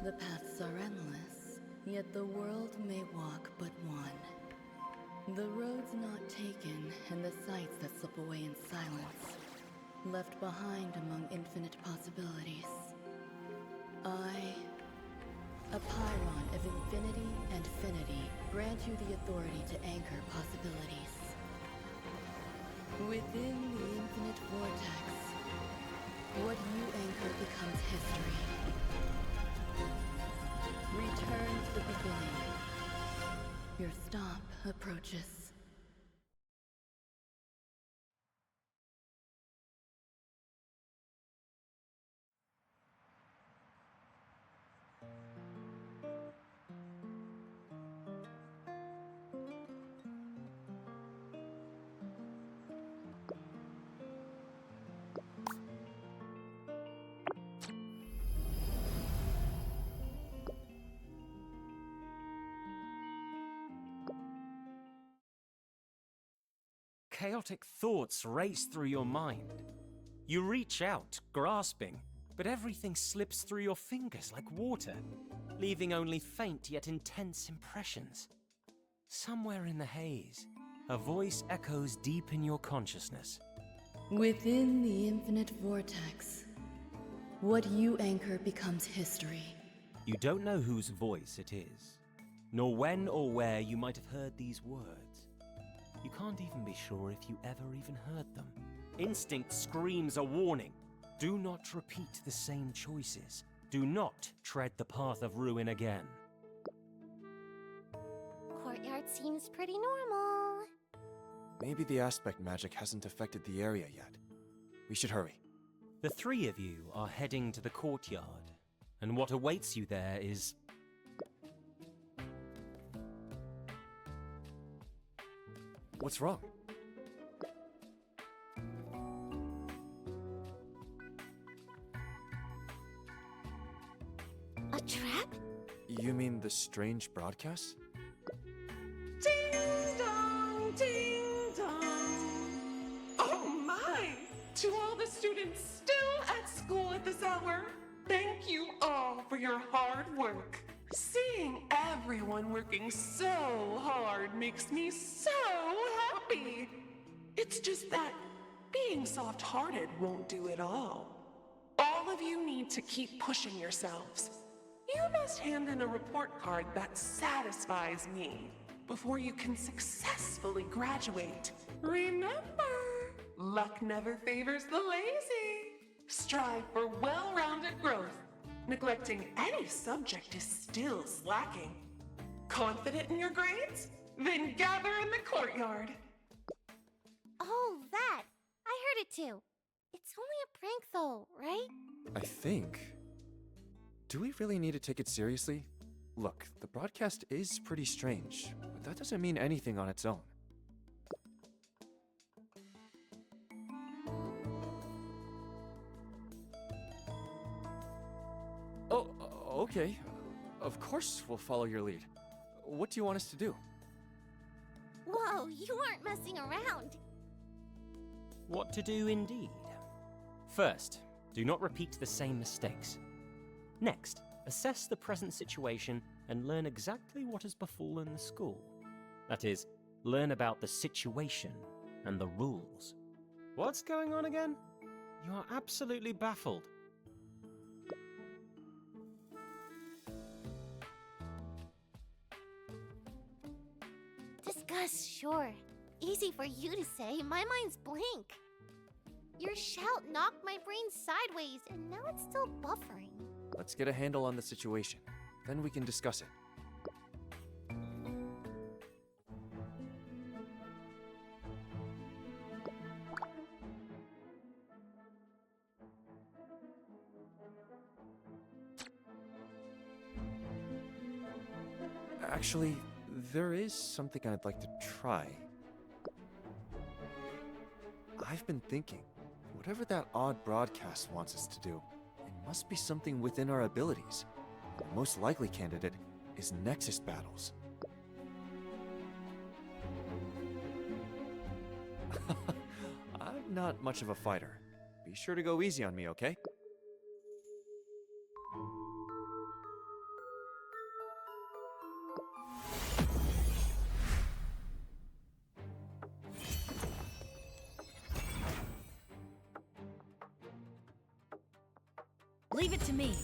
The paths are endless, yet the world may walk but one. The roads not taken, and the sights that slip away in silence, left behind among infinite possibilities. I, a Pylon of infinity and finity, grant you the authority to anchor possibilities. Within the infinite vortex, what you anchor becomes history. Return to the beginning. Your stop approaches. Chaotic thoughts race through your mind. You reach out, grasping, but everything slips through your fingers like water, leaving only faint yet intense impressions. Somewhere in the haze, a voice echoes deep in your consciousness. Within the infinite vortex, what you anchor becomes history. You don't know whose voice it is, nor when or where you might have heard these words. You can't even be sure if you ever even heard them. Instinct screams a warning. Do not repeat the same choices. Do not tread the path of ruin again. Courtyard seems pretty normal. Maybe the aspect magic hasn't affected the area yet. We should hurry. The three of you are heading to the courtyard, and what awaits you there is... What's wrong? A trap? You mean the strange broadcast? Ding dong, ding dong. Oh my! To all the students still at school at this hour, thank you all for your hard work. Seeing everyone working so hard makes me so happy. It's just that being soft-hearted won't do it all. All of you need to keep pushing yourselves. You must hand in a report card that satisfies me before you can successfully graduate. Remember, luck never favors the lazy. Strive for well-rounded growth. Neglecting any subject is still slacking. Confident in your grades? Then gather in the courtyard. Oh, that! I heard it too. It's only a prank though, right? I think. Do we really need to take it seriously? Look, the broadcast is pretty strange, but that doesn't mean anything on its own. Oh, okay. Of course we'll follow your lead. What do you want us to do? Whoa, you aren't messing around. What to do indeed. First, do not repeat the same mistakes. Next, assess the present situation and learn exactly what has befallen the school. That is, learn about the situation and the rules. What's going on again? You are absolutely baffled. Discuss, sure. Easy for you to say, my mind's blank. Your shout knocked my brain sideways, and now it's still buffering. Let's get a handle on the situation. Then we can discuss it. Actually, there is something I'd like to try. I've been thinking, whatever that odd broadcast wants us to do, it must be something within our abilities. The most likely candidate is Nexus battles. I'm not much of a fighter. Be sure to go easy on me, okay? Leave it to me.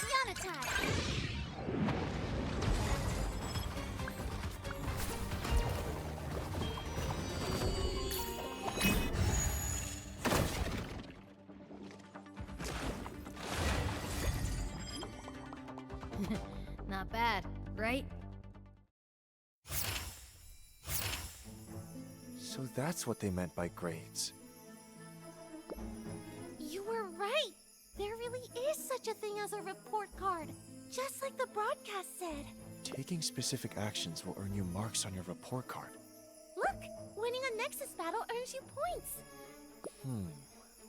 Yana time! Not bad, right? So that's what they meant by grades. You were right! There really is such a thing as a report card, just like the broadcast said. Taking specific actions will earn you marks on your report card. Look! Winning a Nexus battle earns you points!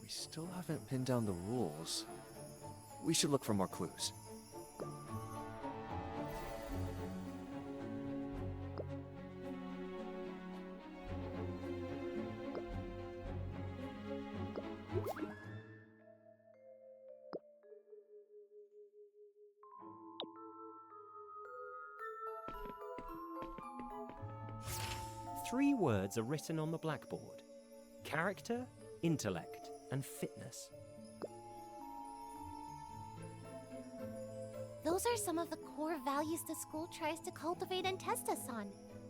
We still haven't pinned down the rules. We should look for more clues. Three words are written on the blackboard: character, intellect, and fitness. Those are some of the core values the school tries to cultivate and test us on.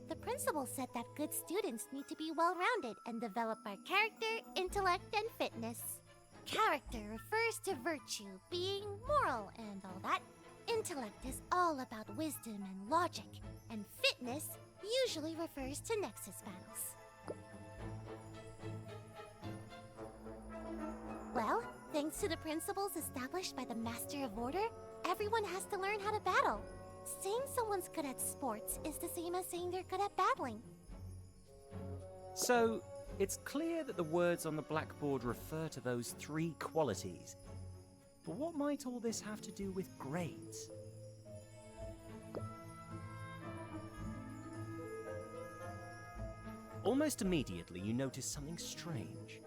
The principal said that good students need to be well-rounded and develop our character, intellect, and fitness. Character refers to virtue, being moral, and all that. Intellect is all about wisdom and logic, and fitness usually refers to Nexus battles. Well, thanks to the principles established by the Master of Order, everyone has to learn how to battle. Saying someone's good at sports is the same as saying they're good at battling. So, it's clear that the words on the blackboard refer to those three qualities. But what might all this have to do with grades? Almost immediately, you notice something strange.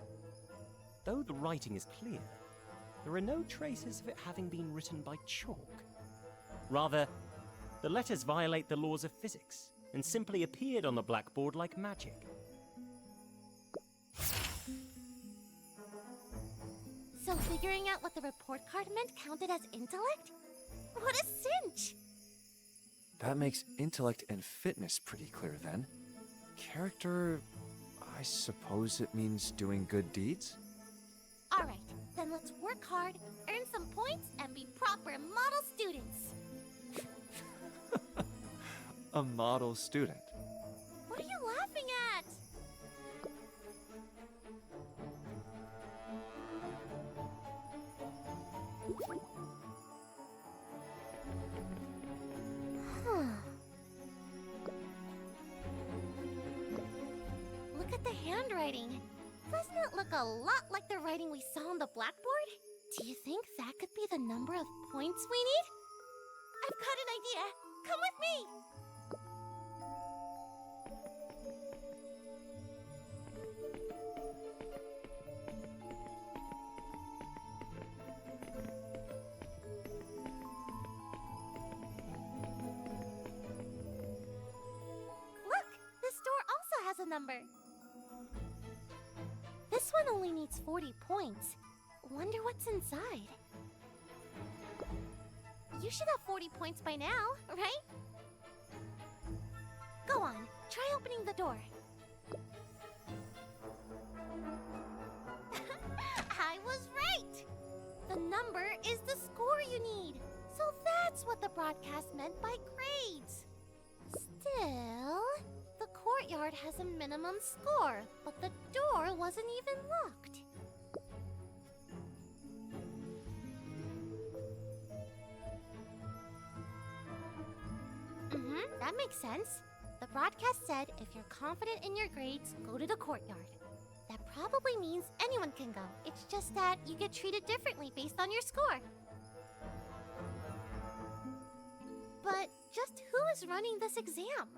Though the writing is clear, there are no traces of it having been written by chalk. Rather, the letters violate the laws of physics and simply appeared on the blackboard like magic. So figuring out what the report card meant counted as intellect? What a cinch! That makes intellect and fitness pretty clear then. Character, I suppose it means doing good deeds? Alright, then let's work hard, earn some points, and be proper model students. A model student. What are you laughing at? Look at the handwriting. Doesn't it look a lot like the writing we saw on the blackboard? Do you think that could be the number of points we need? I've got an idea. Come with me. Look, this door also has a number. This one only needs 40 points. Wonder what's inside. You should have 40 points by now, right? Go on, try opening the door. I was right! The number is the score you need. So that's what the broadcast meant by grades. Still, the courtyard has a minimum score, but the door wasn't even locked. That makes sense. The broadcast said if you're confident in your grades, go to the courtyard. That probably means anyone can go. It's just that you get treated differently based on your score. But just who is running this exam?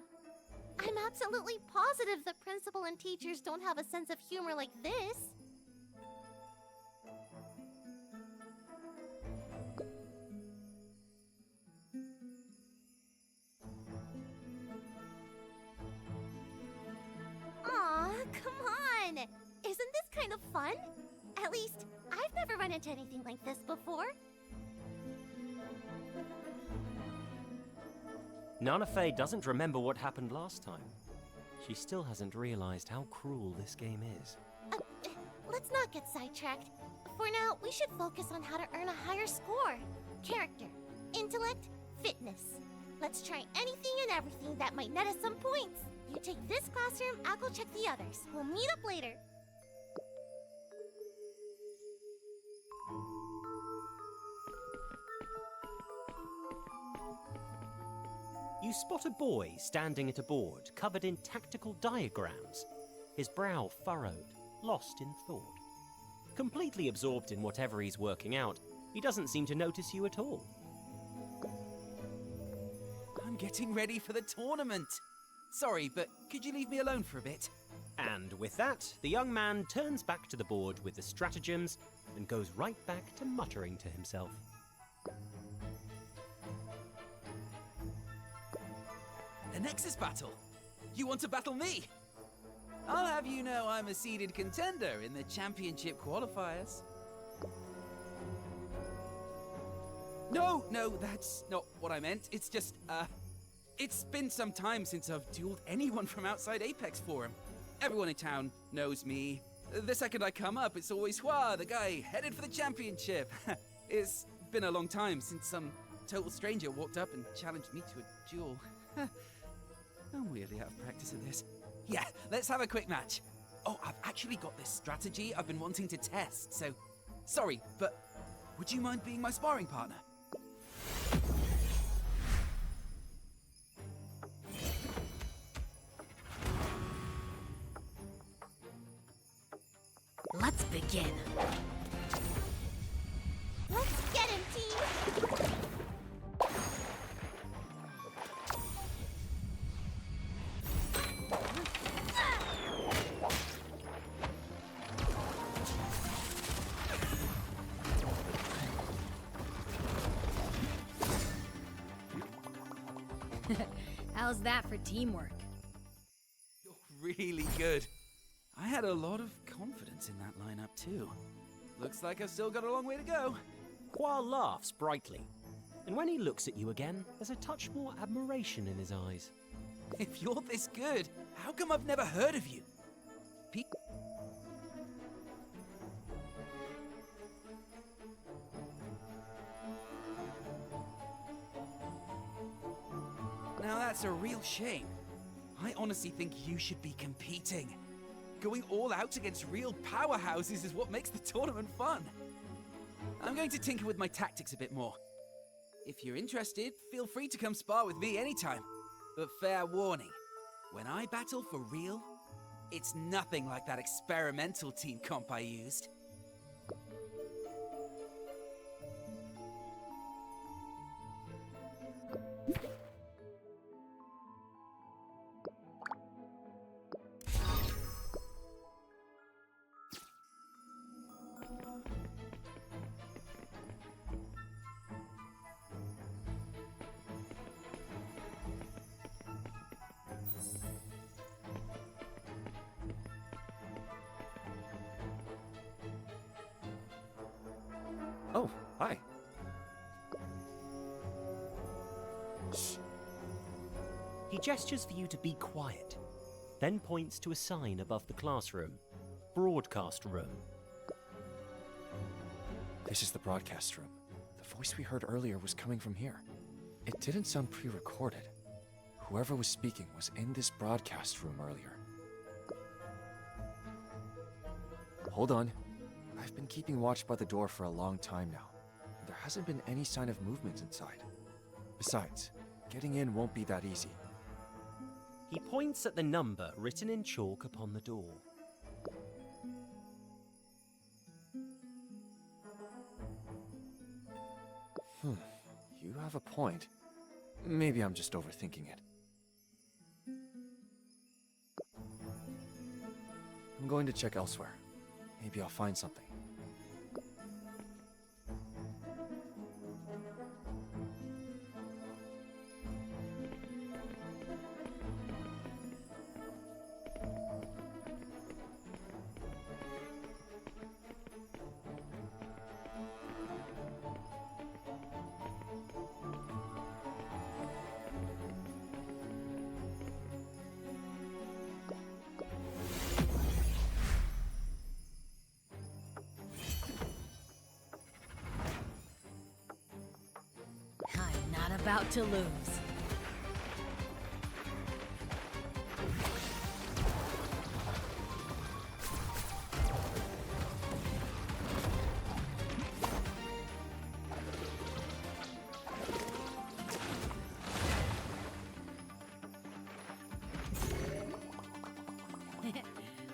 I'm absolutely positive the principal and teachers don't have a sense of humor like this. Aw, come on! fun. At least, I've never run into anything like this before. Nanafe doesn't remember what happened last time. She still hasn't realized how cruel this game is. Let's not get sidetracked. For now, we should focus on how to earn a higher score. Character, intellect, fitness. Let's try anything and everything that might net us some points. You take this classroom, I'll go check the others. We'll meet up later. You spot a boy standing at a board covered in tactical diagrams, his brow furrowed, lost in thought. Completely absorbed in whatever he's working out, he doesn't seem to notice you at all. I'm getting ready for the tournament. Sorry, but could you leave me alone for a bit? And with that, the young man turns back to the board with the stratagems and goes right back to muttering to himself. The Nexus battle? You want to battle me? I'll have you know I'm a seeded contender in the championship qualifiers. No, that's not what I meant. It's just, it's been some time since I've dueled anyone from outside Apex Forum. Everyone in town knows me. The second I come up, it's always Hua, the guy headed for the championship. It's been a long time since some total stranger walked up and challenged me to a duel. I'm weirdly out of practice at this. Yeah, let's have a quick match. Oh, I've actually got this strategy I've been wanting to test, so... Sorry, but would you mind being my sparring partner? Let's begin. Let's get him, team! How's that for teamwork? You're really good. I had a lot of confidence in that lineup too. Looks like I've still got a long way to go. Hua laughs brightly, and when he looks at you again, there's a touch more admiration in his eyes. If you're this good, how come I've never heard of you? Now that's a real shame. I honestly think you should be competing. Going all out against real powerhouses is what makes the tournament fun. I'm going to tinker with my tactics a bit more. If you're interested, feel free to come spar with me anytime. But fair warning, when I battle for real, it's nothing like that experimental team comp I used. Oh, hi. Shh. He gestures for you to be quiet, then points to a sign above the classroom. Broadcast room. This is the broadcast room. The voice we heard earlier was coming from here. It didn't sound pre-recorded. Whoever was speaking was in this broadcast room earlier. Hold on. I've been keeping watch by the door for a long time now. And there hasn't been any sign of movement inside. Besides, getting in won't be that easy. He points at the number written in chalk upon the door. You have a point. Maybe I'm just overthinking it. I'm going to check elsewhere. Maybe I'll find something. about to lose.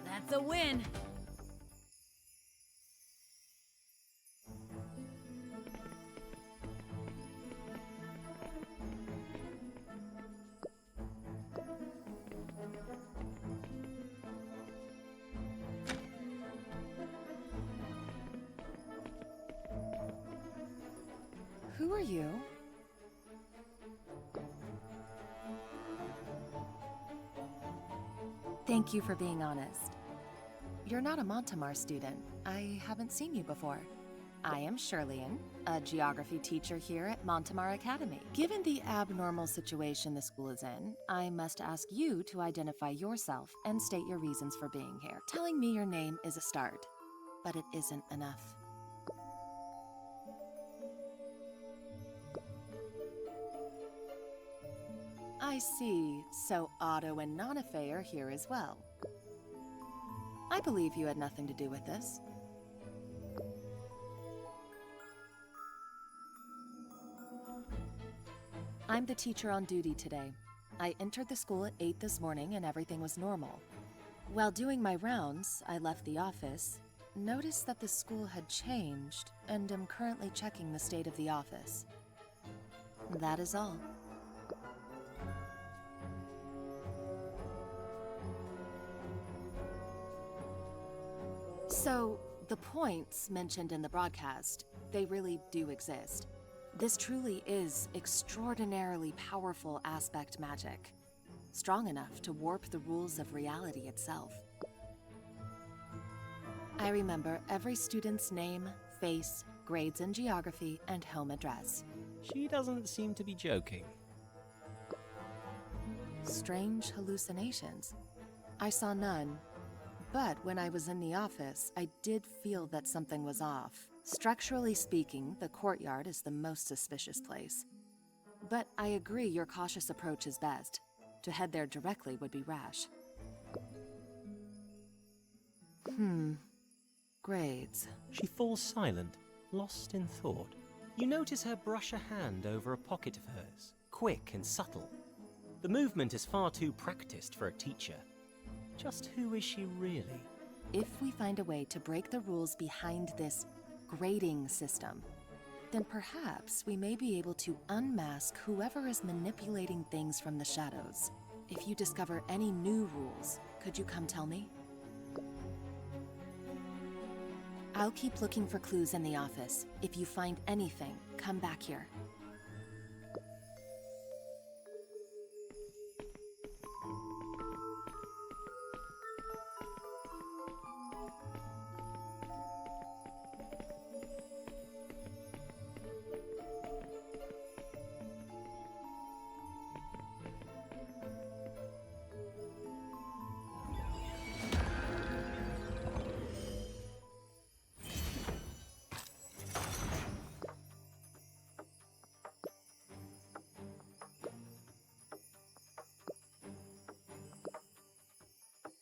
That's a win. Who are you? Thank you for being honest. You're not a Montemar student. I haven't seen you before. I am Shirleyan, a geography teacher here at Montemar Academy. Given the abnormal situation the school is in, I must ask you to identify yourself and state your reasons for being here. Telling me your name is a start, but it isn't enough. I see. So Otto and Nanafe are here as well. I believe you had nothing to do with this. I'm the teacher on duty today. I entered the school at 8 this morning and everything was normal. While doing my rounds, I left the office, noticed that the school had changed, and am currently checking the state of the office. That is all. So, the points mentioned in the broadcast, they really do exist. This truly is extraordinarily powerful aspect magic, strong enough to warp the rules of reality itself. I remember every student's name, face, grades in geography, and home address. She doesn't seem to be joking. Strange hallucinations. I saw none. But when I was in the office, I did feel that something was off. Structurally speaking, the courtyard is the most suspicious place. But I agree your cautious approach is best. To head there directly would be rash. Grades. She falls silent, lost in thought. You notice her brush a hand over a pocket of hers, quick and subtle. The movement is far too practiced for a teacher. Just who is she really? If we find a way to break the rules behind this grading system, then perhaps we may be able to unmask whoever is manipulating things from the shadows. If you discover any new rules, could you come tell me? I'll keep looking for clues in the office. If you find anything, come back here.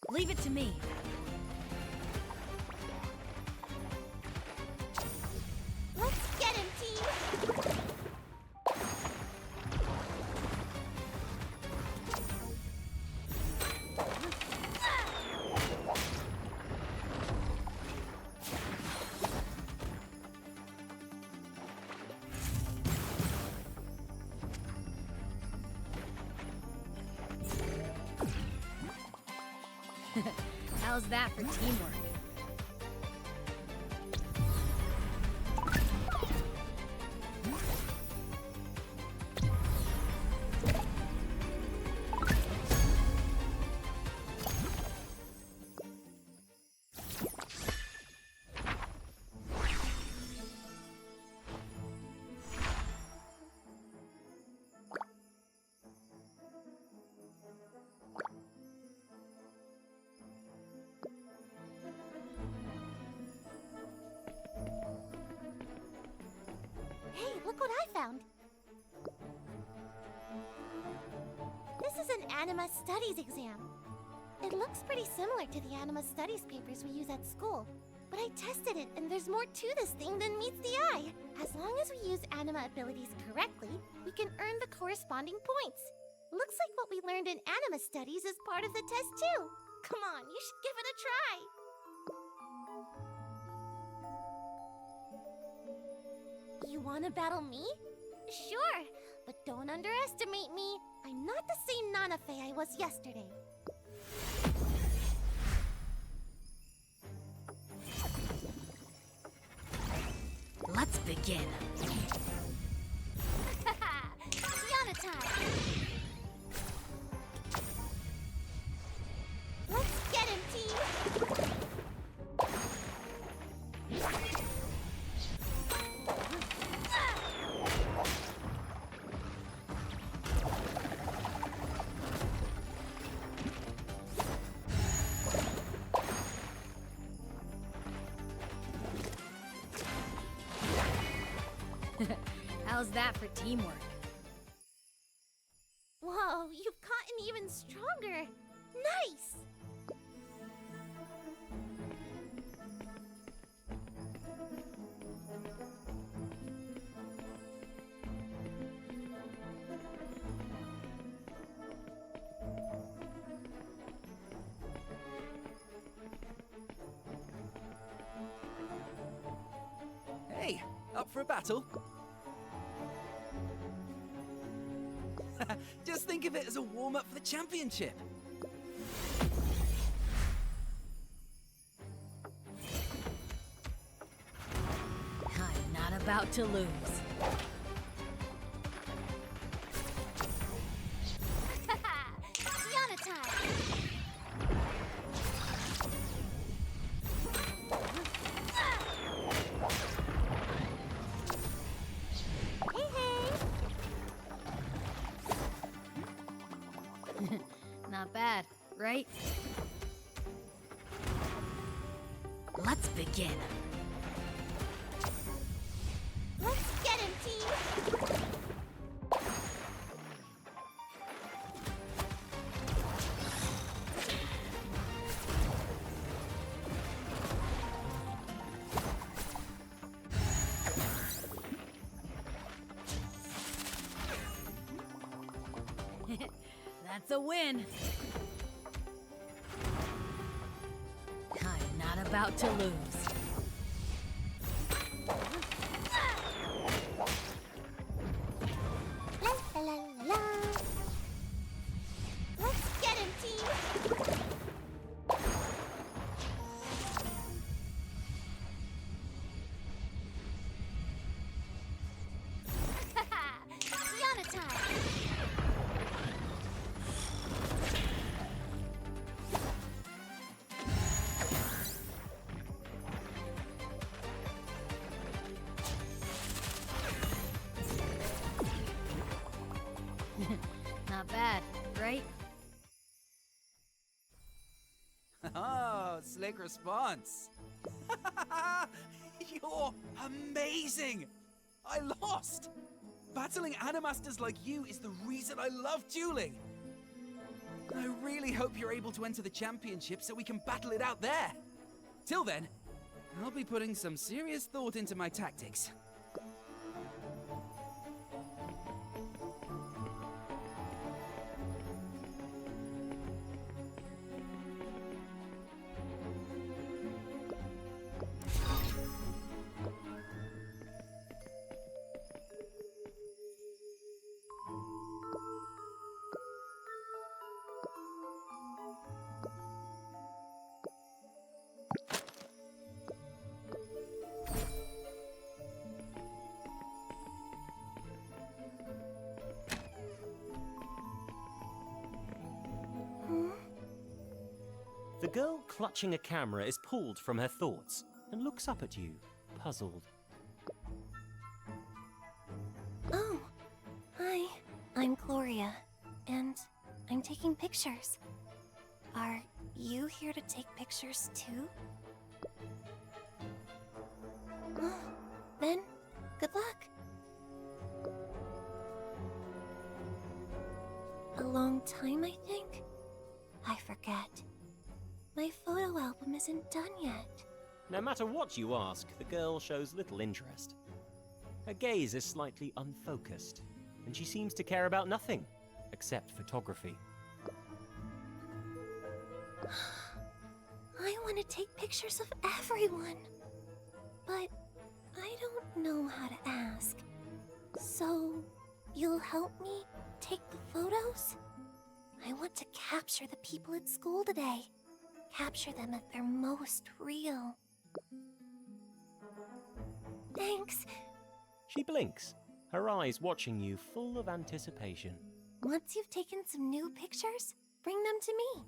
Leave it to me. Let's get him, team! How's that for teamwork? Hey, look what I found! Anima Studies exam. It looks pretty similar to the Anima Studies papers we use at school, but I tested it and there's more to this thing than meets the eye. As long as we use anima abilities correctly, we can earn the corresponding points. Looks like what we learned in Anima Studies is part of the test too. Come on, you should give it a try. You wanna battle me? Sure, but don't underestimate me. I'm not the same Nanafe I was yesterday. Let's begin. Yana time! Let's get him, team! How's that for teamwork? Whoa, you've gotten even stronger! Nice! Hey, up for a battle? Just think of it as a warm-up for the championship. I'm not about to lose. Yana time! Hey, hey! Not bad, right? Let's begin. Let's get him, team! That's a win. I'm not about to lose. La la la la la. Let's get him, team! Yana time! Not bad, right? Oh, slick response. You're amazing! I lost! Battling Animasters like you is the reason I love dueling. I really hope you're able to enter the championship so we can battle it out there. Till then, I'll be putting some serious thought into my tactics. The girl clutching a camera is pulled from her thoughts and looks up at you, puzzled. Oh, hi. I'm Gloria, and I'm taking pictures. Are you here to take pictures too? Then, good luck. long time, I think. I forget. My photo album isn't done yet. No matter what you ask, the girl shows little interest. Her gaze is slightly unfocused, and she seems to care about nothing except photography. I want to take pictures of everyone, but I don't know how to ask. So, you'll help me take the photos? I want to capture the people at school today. Capture them at their most real. Thanks. She blinks, her eyes watching you full of anticipation. Once you've taken some new pictures, bring them to me.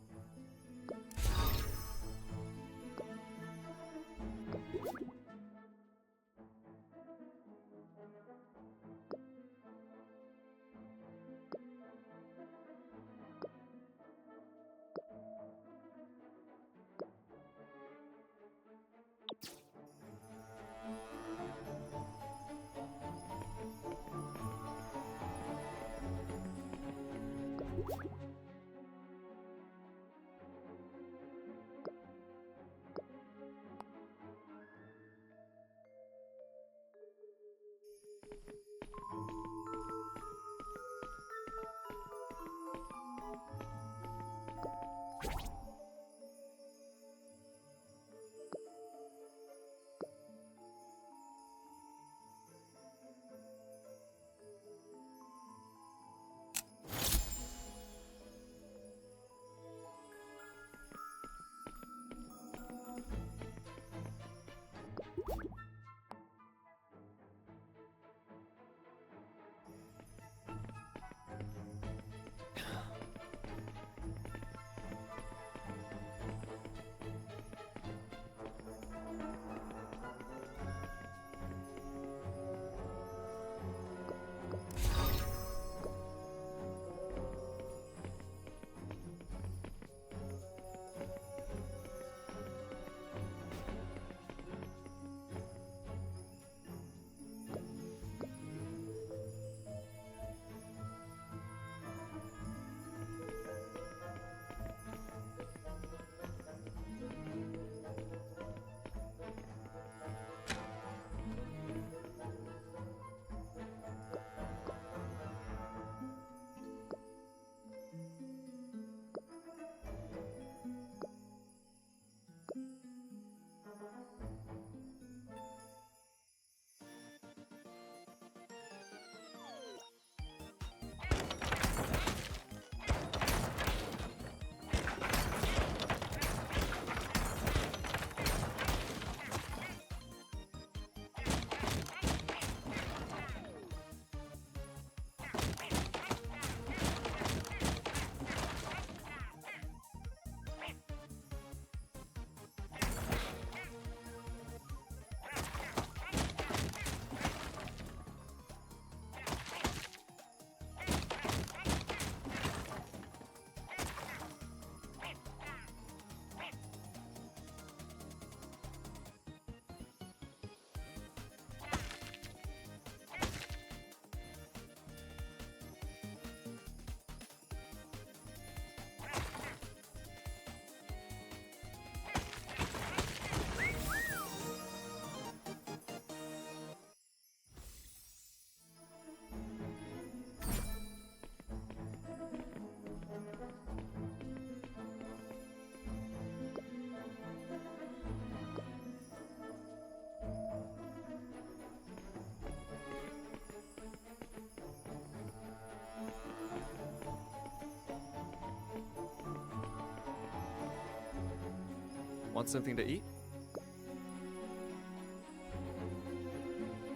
Want something to eat?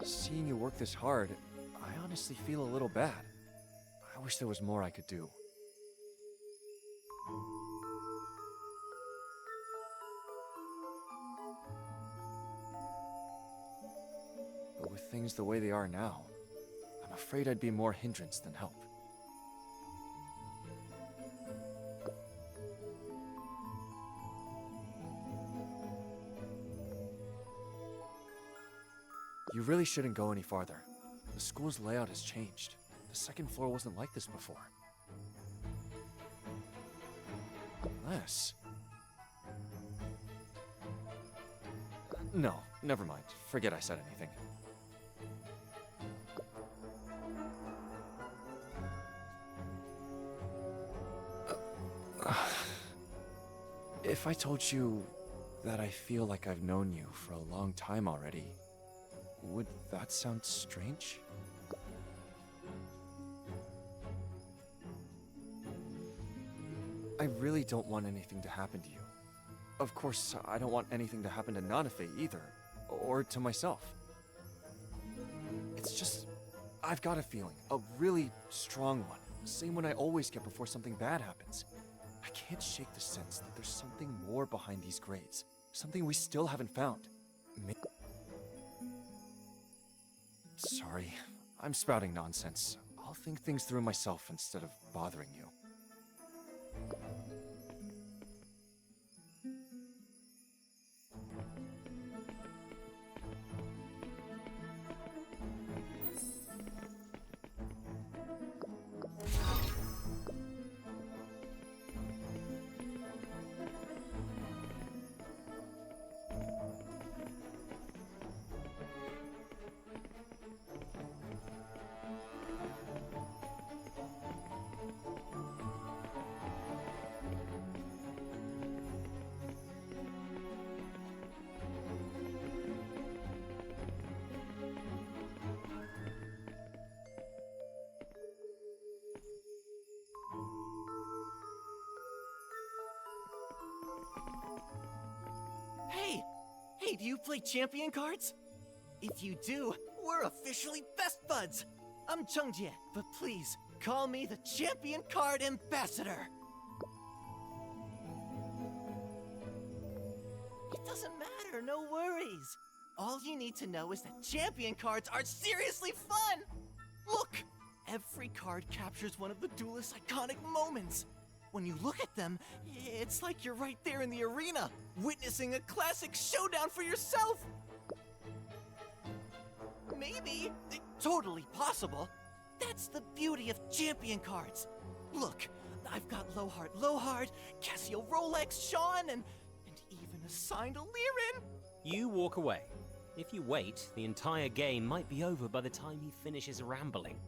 Seeing you work this hard, I honestly feel a little bad. I wish there was more I could do. But with things the way they are now, I'm afraid I'd be more hindrance than help. You really shouldn't go any farther. The school's layout has changed. The second floor wasn't like this before. class. No, never mind. Forget I said anything. If I told you that I feel like I've known you for a long time already, would that sound strange? I really don't want anything to happen to you. Of course, I don't want anything to happen to Nanafe either, or to myself. It's just, I've got a feeling, a really strong one, same one I always get before something bad happens. I can't shake the sense that there's something more behind these grades, something we still haven't found. Sorry, I'm spouting nonsense. I'll think things through myself instead of bothering you. Hey, do you play champion cards? If you do, we're officially best buds. I'm Chungjie, but please, call me the Champion Card Ambassador. It doesn't matter, no worries. All you need to know is that champion cards are seriously fun! Look! Every card captures one of the duelist's iconic moments. When you look at them, it's like you're right there in the arena, witnessing a classic showdown for yourself! Maybe, totally possible. That's the beauty of champion cards. Look, I've got Lohard, Casio Rolex, Sean, and even a signed Lyran. You walk away. If you wait, the entire game might be over by the time he finishes rambling.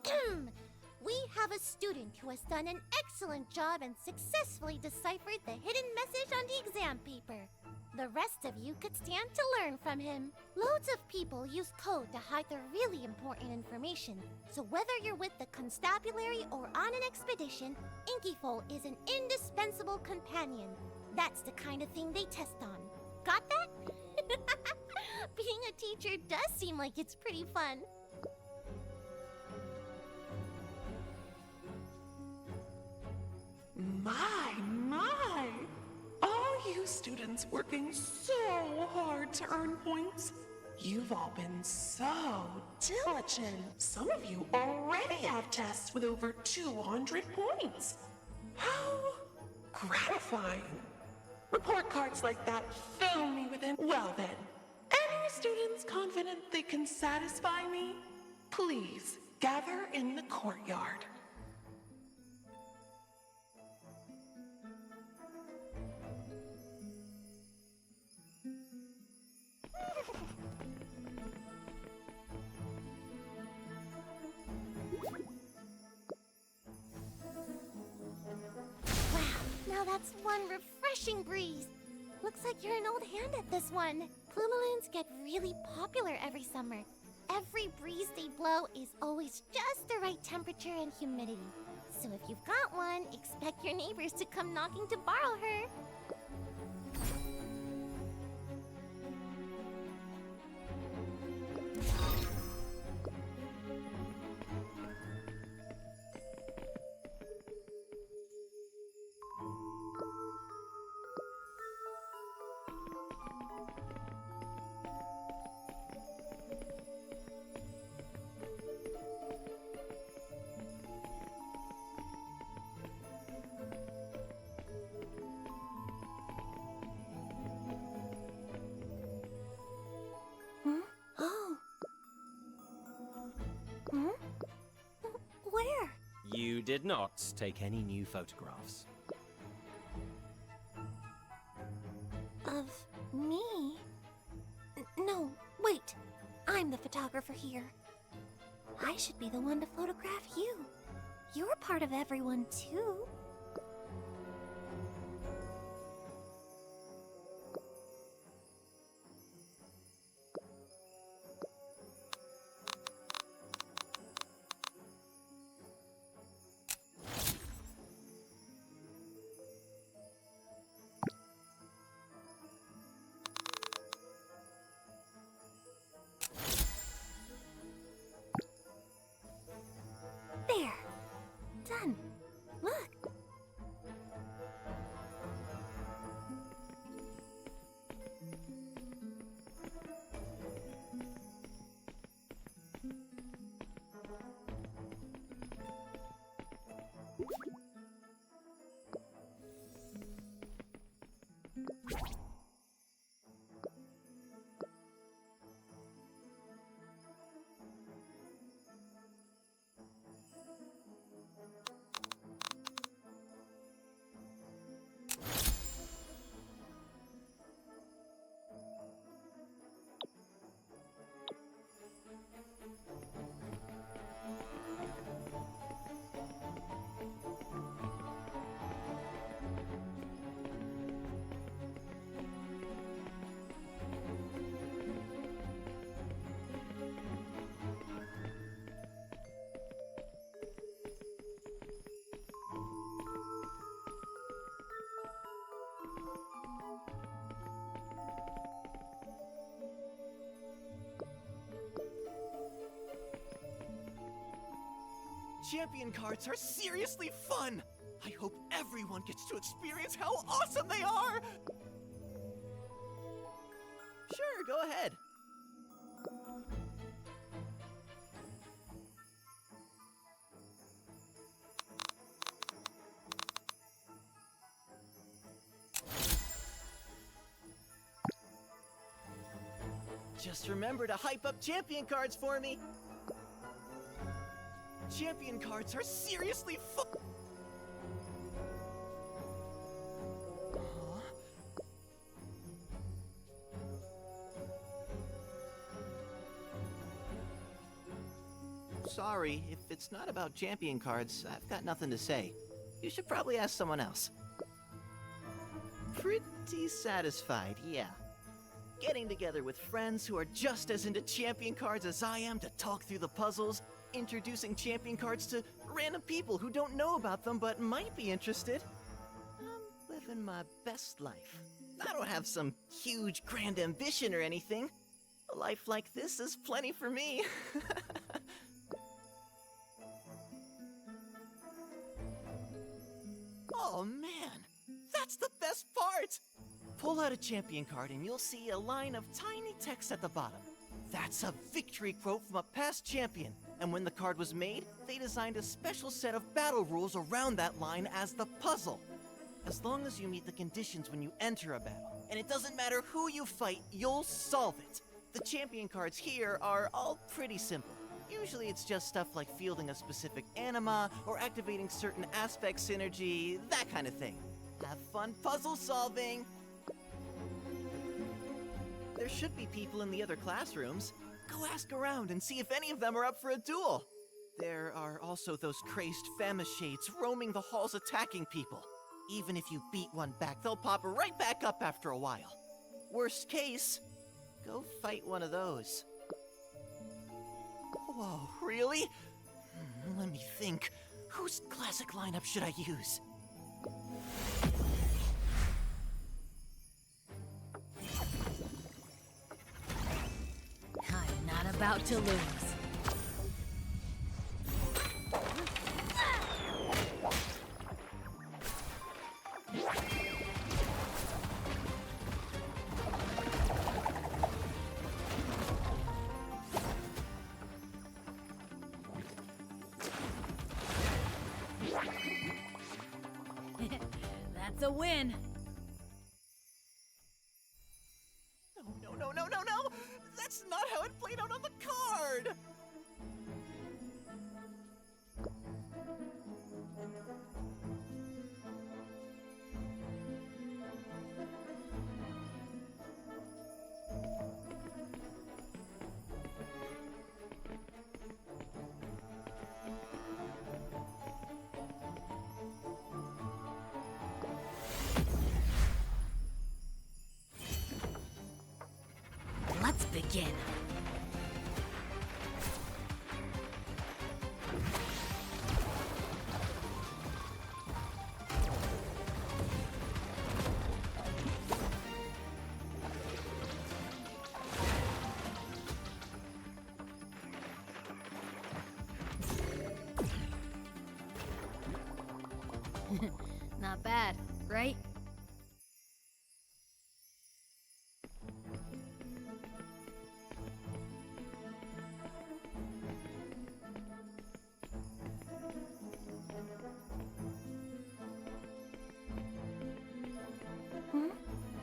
Done! We have a student who has done an excellent job and successfully deciphered the hidden message on the exam paper. The rest of you could stand to learn from him. Loads of people use code to hide the really important information, so whether you're with the constabulary or on an expedition, Inkyfol is an indispensable companion. That's the kind of thing they test on. Got that? Being a teacher does seem like it's pretty fun. My! All you students working so hard to earn points. You've all been so diligent. Some of you already have tests with over 200 points. How gratifying. Report cards like that fill me with Well then, any students confident they can satisfy me, please gather in the courtyard. Wow, now that's one refreshing breeze. Looks like you're an old hand at this one. Plumaloons get really popular every summer. Every breeze they blow is always just the right temperature and humidity. So if you've got one, expect your neighbors to come knocking to borrow her. Where? You did not take any new photographs. Of me? No, wait. I'm the photographer here. I should be the one to photograph you. You're part of everyone, too. There. Done. Look. Champion cards are seriously fun! I hope everyone gets to experience how awesome they are! Sure, go ahead. Just remember to hype up champion cards for me! Champion cards are seriously fun! Sorry, if it's not about champion cards, I've got nothing to say. You should probably ask someone else. Pretty satisfied, yeah. Getting together with friends who are just as into champion cards as I am to talk through the puzzles, introducing champion cards to random people who don't know about them but might be interested. I'm living my best life. I don't have some huge grand ambition or anything. A life like this is plenty for me. Oh man, that's the best part! Pull out a champion card and you'll see a line of tiny text at the bottom. That's a victory quote from a past champion. And when the card was made, they designed a special set of battle rules around that line as the puzzle. As long as you meet the conditions when you enter a battle, and it doesn't matter who you fight, you'll solve it. The champion cards here are all pretty simple. Usually it's just stuff like fielding a specific anima, or activating certain aspect synergy, that kind of thing. Have fun puzzle solving! There should be people in the other classrooms. Go ask around and see if any of them are up for a duel. There are also those crazed Famished Shades roaming the halls attacking people. Even if you beat one back, they'll pop right back up after a while. Worst case, go fight one of those. Whoa, really? Let me think. Whose classic lineup should I use? I'm not about to lose. That's a win. No! That's not how it played out on the card! Let's begin. Not bad, right?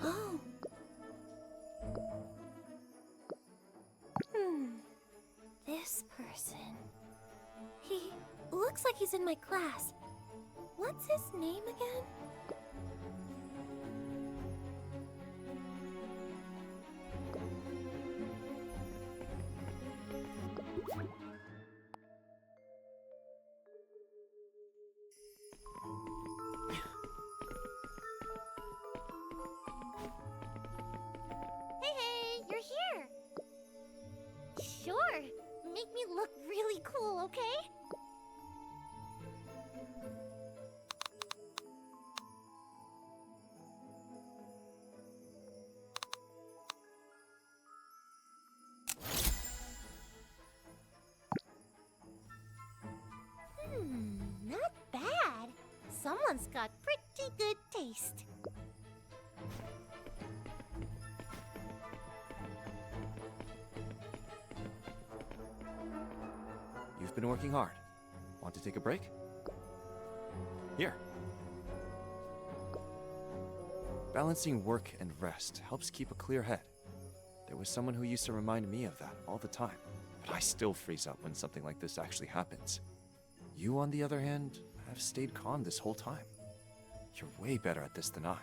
Oh. This person. He looks like he's in my class. What's his name again? Hey, you're here. Sure. Make me look really cool, okay? Not bad. Someone's got pretty good taste. You've been working hard. Want to take a break? Here. Balancing work and rest helps keep a clear head. There was someone who used to remind me of that all the time, but I still freeze up when something like this actually happens. You, on the other hand, have stayed calm this whole time. You're way better at this than I.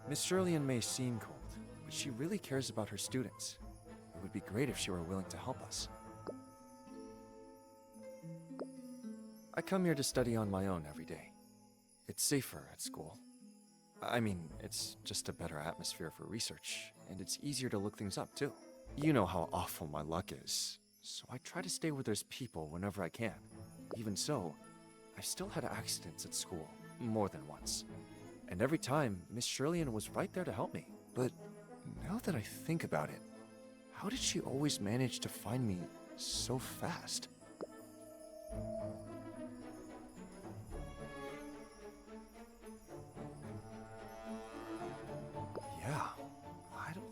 Miss Shirley-Ann may seem cold, but she really cares about her students. It would be great if she were willing to help us. I come here to study on my own every day. It's safer at school. I mean, it's just a better atmosphere for research, and it's easier to look things up, too. You know how awful my luck is, so I try to stay where there's people whenever I can. Even so, I've still had accidents at school, more than once. And every time, Miss Shirley-Ann was right there to help me. But now that I think about it, how did she always manage to find me so fast?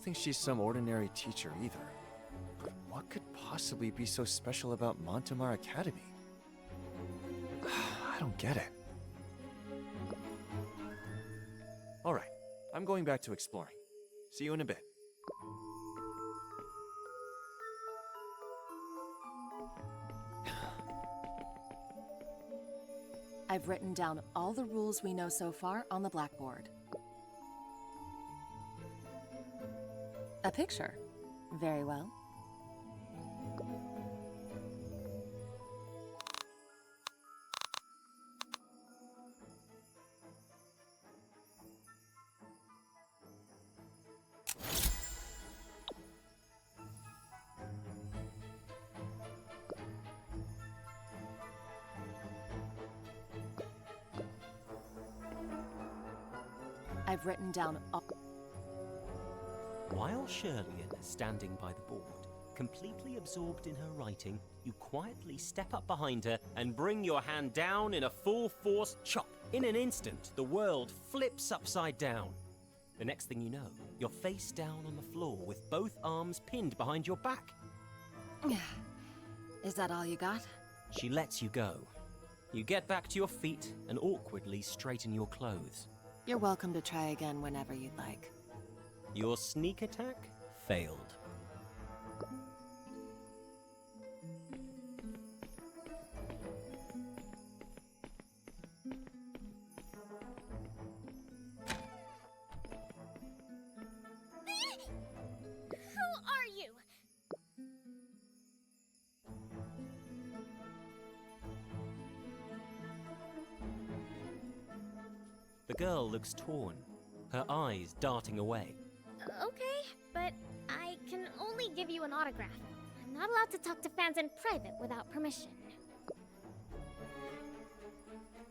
think she's some ordinary teacher either. But what could possibly be so special about Montemar Academy? I don't get it. Alright, I'm going back to exploring. See you in a bit. I've written down all the rules we know so far on the blackboard. A picture. Very well. I've written down all... While Shirley is standing by the board, completely absorbed in her writing, you quietly step up behind her and bring your hand down in a full-force chop. In an instant, the world flips upside down. The next thing you know, you're face down on the floor with both arms pinned behind your back. Is that all you got? She lets you go. You get back to your feet and awkwardly straighten your clothes. You're welcome to try again whenever you'd like. Your sneak attack failed. Who are you? The girl looks torn, her eyes darting away. Okay, but I can only give you an autograph. I'm not allowed to talk to fans in private without permission.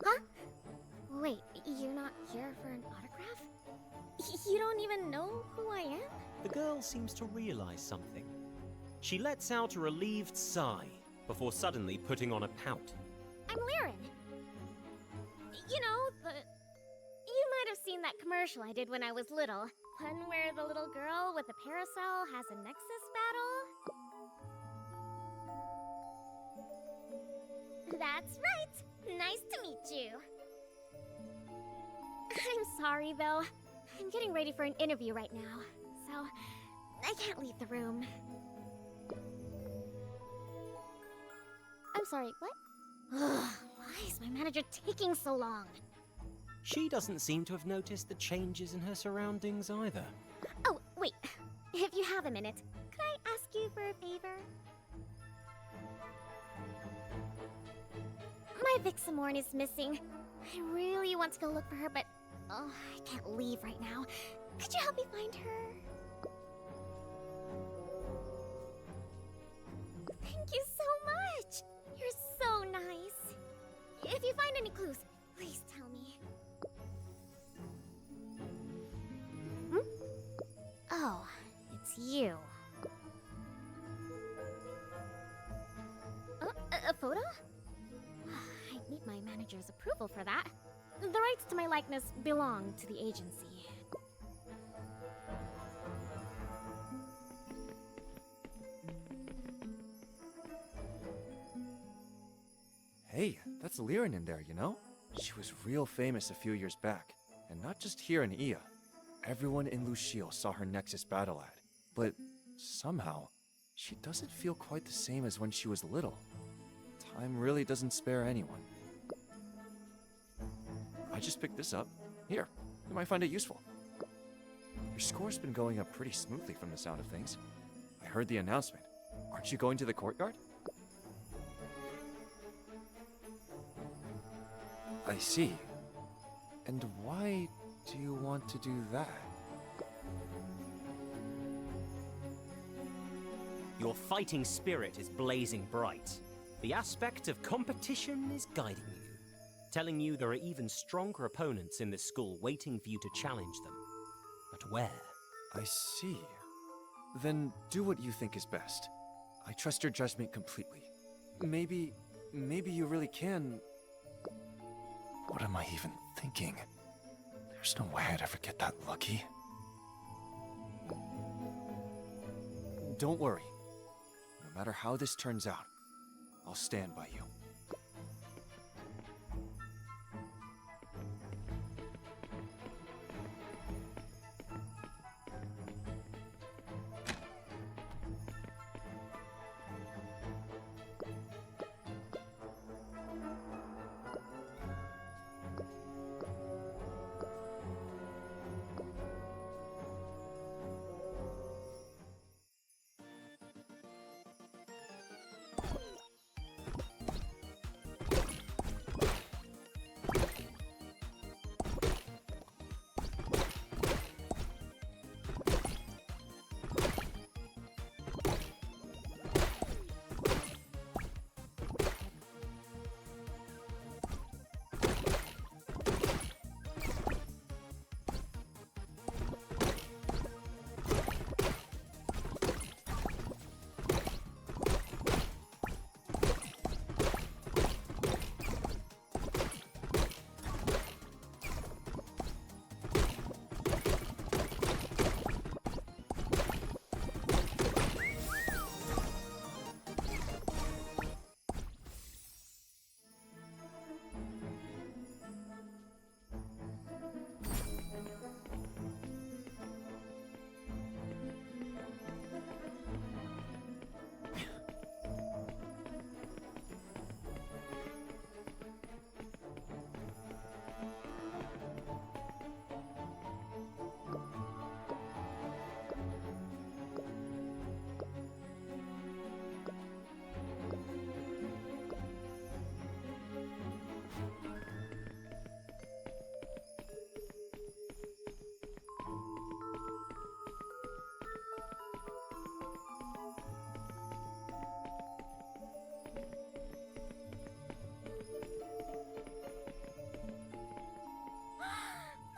Huh? Wait, you're not here for an autograph? You don't even know who I am? The girl seems to realize something. She lets out a relieved sigh before suddenly putting on a pout. I'm Liren. You know, you might have seen that commercial I did when I was little. One where the little girl with the parasol has a Nexus battle. That's right. Nice to meet you. I'm sorry, though. I'm getting ready for an interview right now, so I can't leave the room. I'm sorry, what? Why is my manager taking so long? She doesn't seem to have noticed the changes in her surroundings either. Oh, wait. If you have a minute, could I ask you for a favor? My Vixamorn is missing. I really want to go look for her, but I can't leave right now. Could you help me find her? Thank you so much! You're so nice. If you find any clues, please tell me. Oh, it's you. A photo? I'd need my manager's approval for that. The rights to my likeness belong to the agency. Hey, that's Liren in there, you know? She was real famous a few years back, and not just here in Ia. Everyone in Lucio saw her Nexus battle ad, but somehow, she doesn't feel quite the same as when she was little. Time really doesn't spare anyone. I just picked this up. Here, you might find it useful. Your score's been going up pretty smoothly from the sound of things. I heard the announcement. Aren't you going to the courtyard? I see. And why do you want to do that? Your fighting spirit is blazing bright. The aspect of competition is guiding you, telling you there are even stronger opponents in this school waiting for you to challenge them. But where? I see. Then do what you think is best. I trust your judgment completely. Maybe you really can... What am I even thinking? There's no way I'd ever get that lucky. don't worry. No matter how this turns out, I'll stand by you.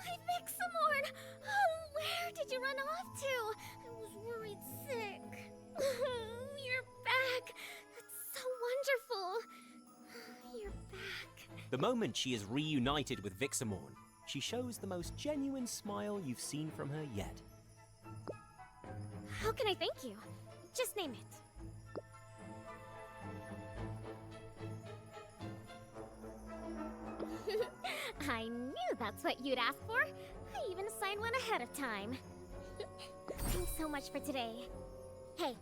My Vixamorn! Oh, where did you run off to? I was worried sick. You're back. That's so wonderful. You're back. The moment she is reunited with Vixamorn, she shows the most genuine smile you've seen from her yet. How can I thank you? Just name it. I knew that's what you'd ask for. I even assigned one ahead of time. Thanks so much for today. Hey,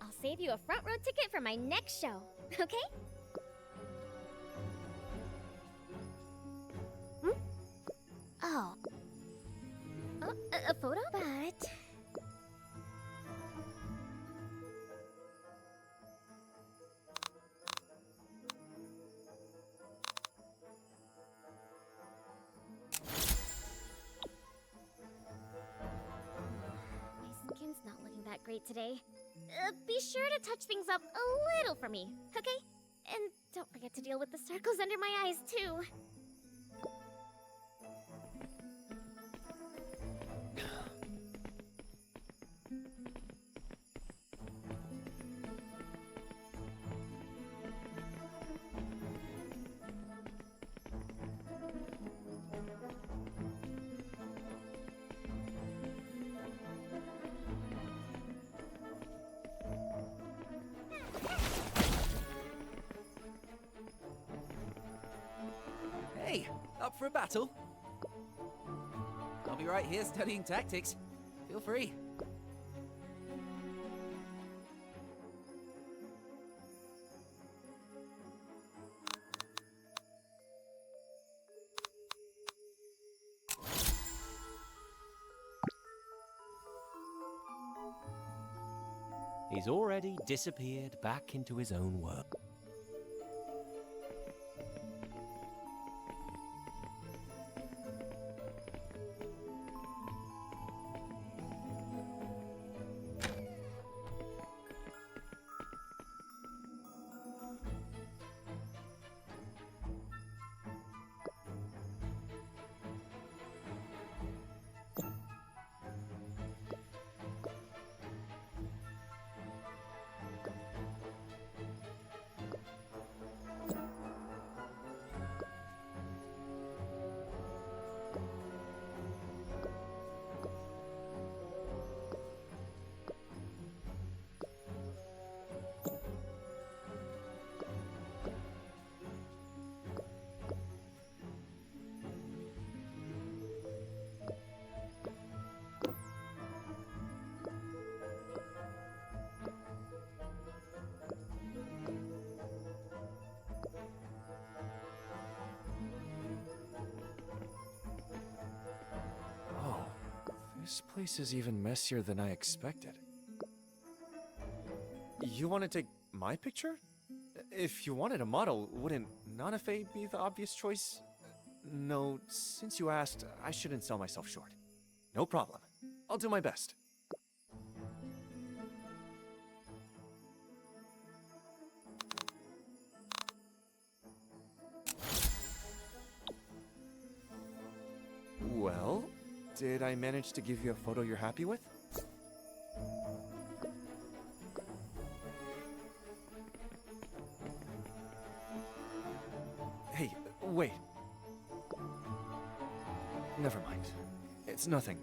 I'll save you a front row ticket for my next show, okay? Hmm? Oh. Oh, a photo? But... my skin's not looking that great today. Be sure to touch things up a little for me, okay? And don't forget to deal with the circles under my eyes, too. Hey, up for a battle? I'll be right here studying tactics. Feel free. He's already disappeared back into his own world. This place is even messier than I expected. You want to take my picture? If you wanted a model, wouldn't Nanafe be the obvious choice? No, since you asked, I shouldn't sell myself short. No problem. I'll do my best. Well, did I manage to give you a photo you're happy with? Hey, wait. Never mind. It's nothing.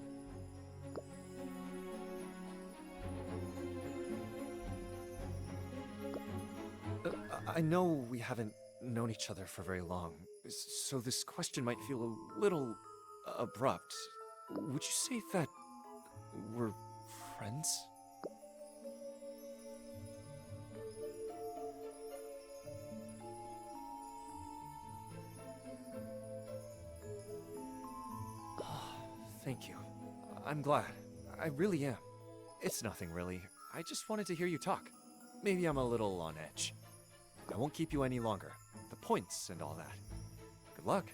I know we haven't known each other for very long, so this question might feel a little abrupt. Would you say that we're friends? Thank you. I'm glad. I really am. It's nothing, really. I just wanted to hear you talk. Maybe I'm a little on edge. I won't keep you any longer. The points and all that. Good luck.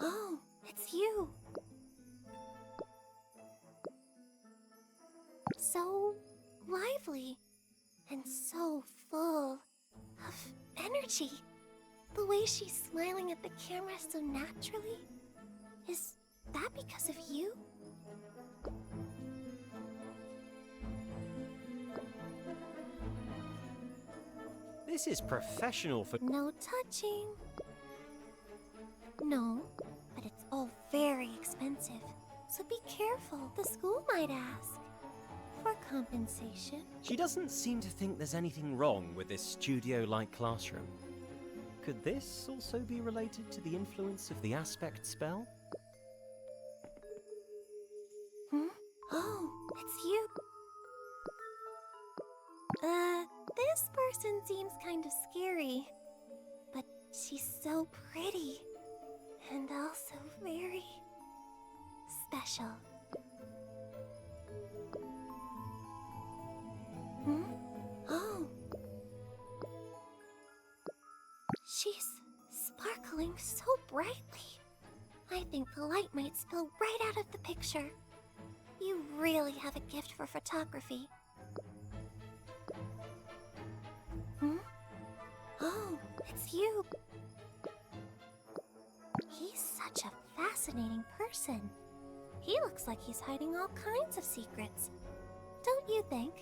Oh, it's you. So lively and so full of energy. The way she's smiling at the camera so naturally. Is that because of you? This is professional for... No touching. No, but it's all very expensive. So be careful. The school might ask for compensation. She doesn't seem to think there's anything wrong with this studio-like classroom. Could this also be related to the influence of the aspect spell? Oh, it's you. This person seems kind of scary. But she's so pretty. And also very special. Oh. She's sparkling so brightly. I think the light might spill right out of the picture. You really have a gift for photography. Oh, it's you. He's such a fascinating person. He looks like he's hiding all kinds of secrets. Don't you think?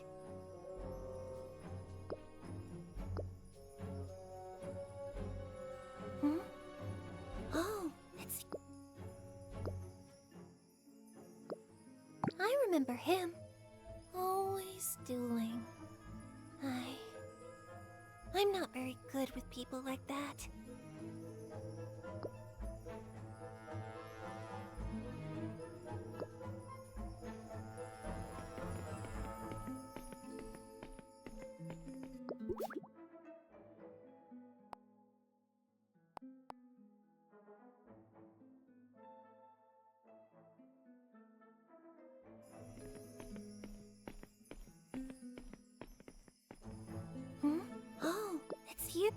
Oh, it's... I remember him. Always dueling. I'm not very good with people like that. Oh, it's you.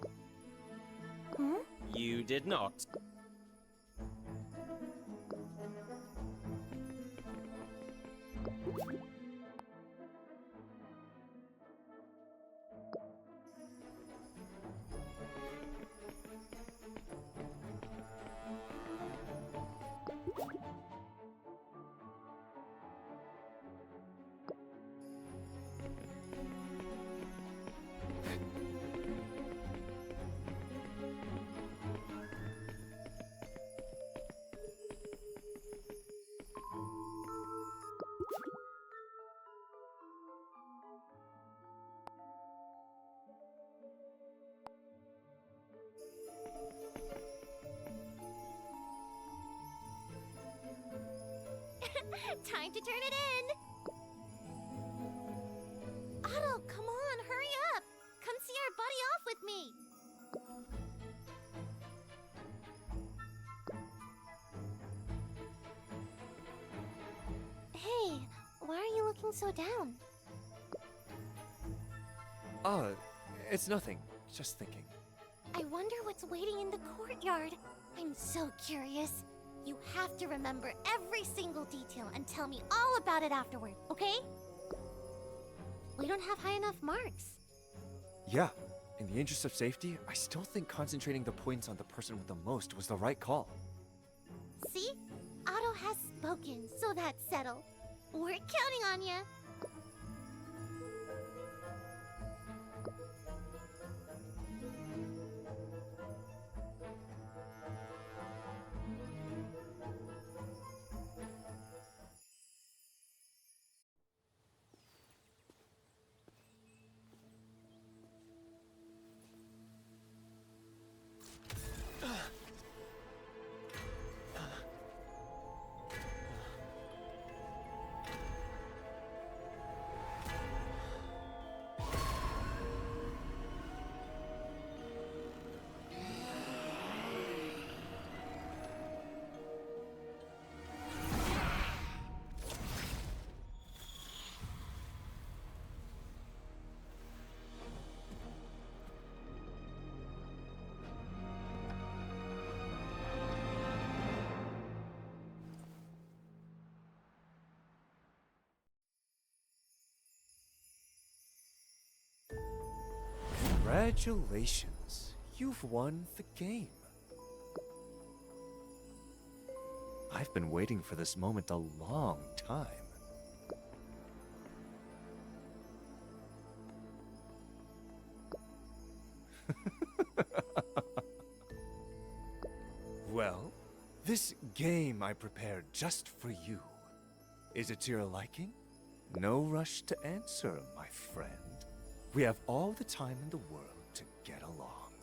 You did not. Time to turn it in! Otto, come on, hurry up! Come see our buddy off with me! Hey, why are you looking so down? It's nothing. Just thinking. I wonder what's waiting in the courtyard. I'm so curious. You have to remember every single detail and tell me all about it afterward, okay? We don't have high enough marks. Yeah, in the interest of safety, I still think concentrating the points on the person with the most was the right call. See? Otto has spoken, so that's settled. We're counting on you. Congratulations. You've won the game. I've been waiting for this moment a long time. Well, this game I prepared just for you. Is it to your liking? No rush to answer, my friend. We have all the time in the world to get along.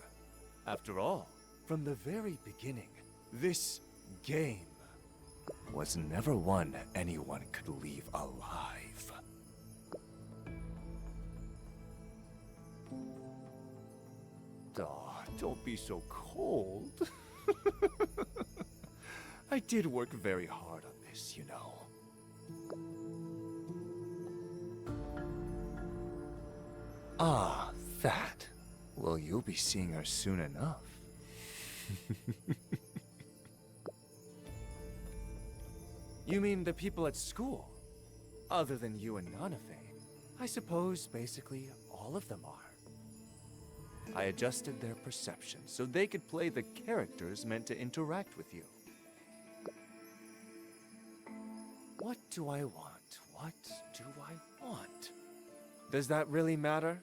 After all, from the very beginning, this game was never one anyone could leave alive. Aw, don't be so cold. I did work very hard on this, you know. Ah, that. Well, you'll be seeing her soon enough. You mean the people at school? Other than you and Nanafane, I suppose basically all of them are. I adjusted their perception so they could play the characters meant to interact with you. What do I want? What do I want? Does that really matter?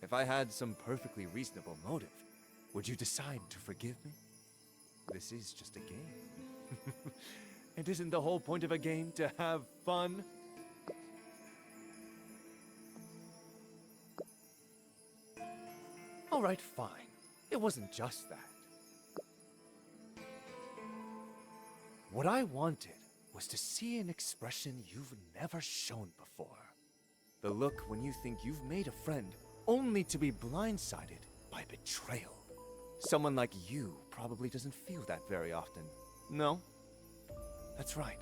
If I had some perfectly reasonable motive, would you decide to forgive me? This is just a game. And isn't the whole point of a game to have fun? Alright, fine. It wasn't just that. What I wanted was to see an expression you've never shown before. The look when you think you've made a friend, only to be blindsided by betrayal. Someone like you probably doesn't feel that very often, no? That's right.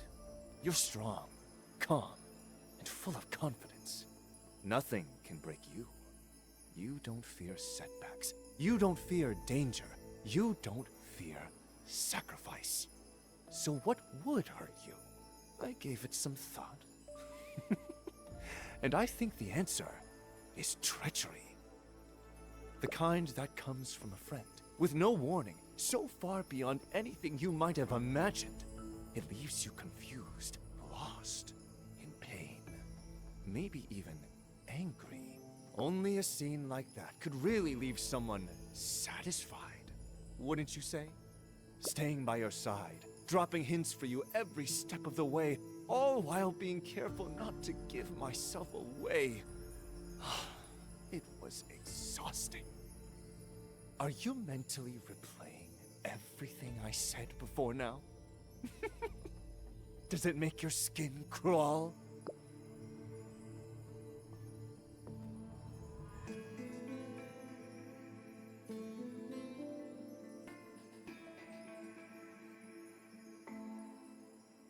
You're strong, calm, and full of confidence. Nothing can break you. You don't fear setbacks. You don't fear danger. You don't fear sacrifice. So what would hurt you? I gave it some thought. And I think the answer is treachery. The kind that comes from a friend, with no warning, so far beyond anything you might have imagined. It leaves you confused, lost, in pain, maybe even angry. Only a scene like that could really leave someone satisfied, wouldn't you say? Staying by your side, dropping hints for you every step of the way, all while being careful not to give myself away. It was exhausting. Are you mentally replaying everything I said before now? Does it make your skin crawl?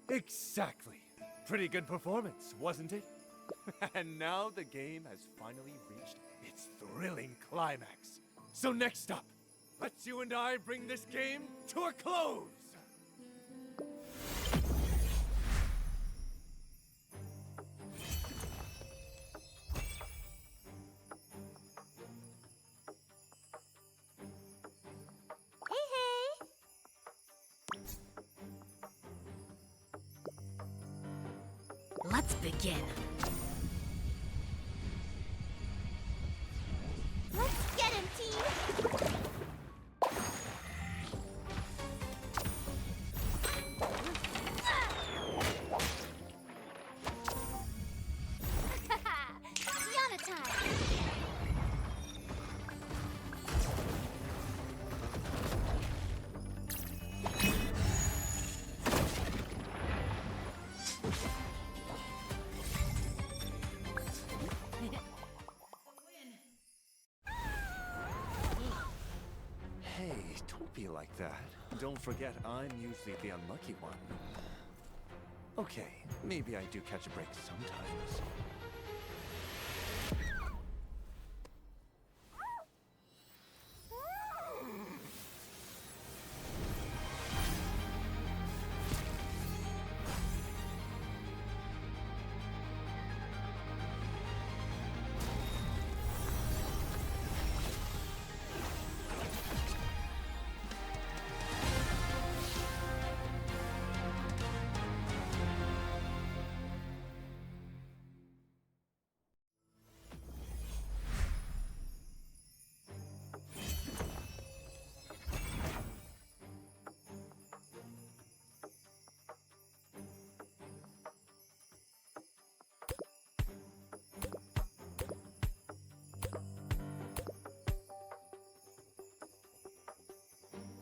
Exactly. Pretty good performance, wasn't it? And now the game has finally reached its thrilling climax. So next up, let's you and I bring this game to a close! Let's begin. Let's get him, team! Yana time! Hey, don't be like that. Don't forget, I'm usually the unlucky one. Okay, maybe I do catch a break sometimes.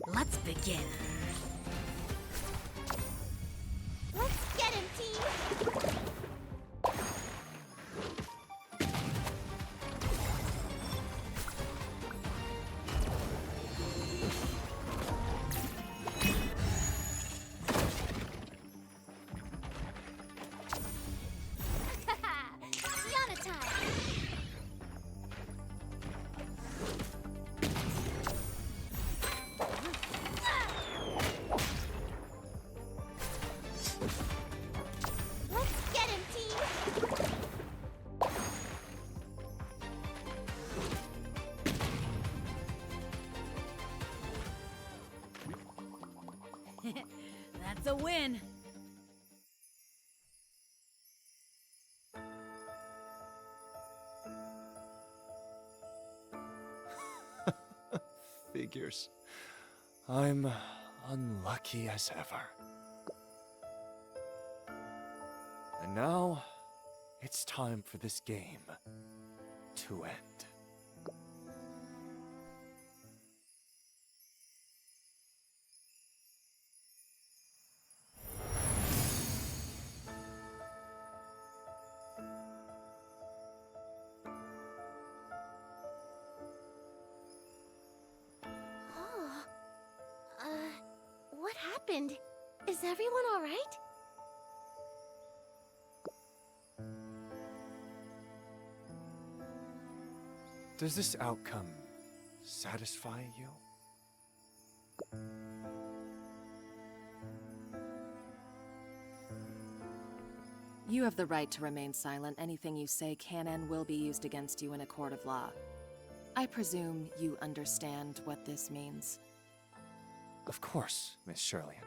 Let's begin. Let's get him, team! Yana time! Let's get him, team! That's a win. Figures. I'm unlucky as ever. And now, it's time for this game to end. What happened? Is everyone alright? Does this outcome satisfy you? You have the right to remain silent. Anything you say can and will be used against you in a court of law. I presume you understand what this means. Of course, Miss Shirley.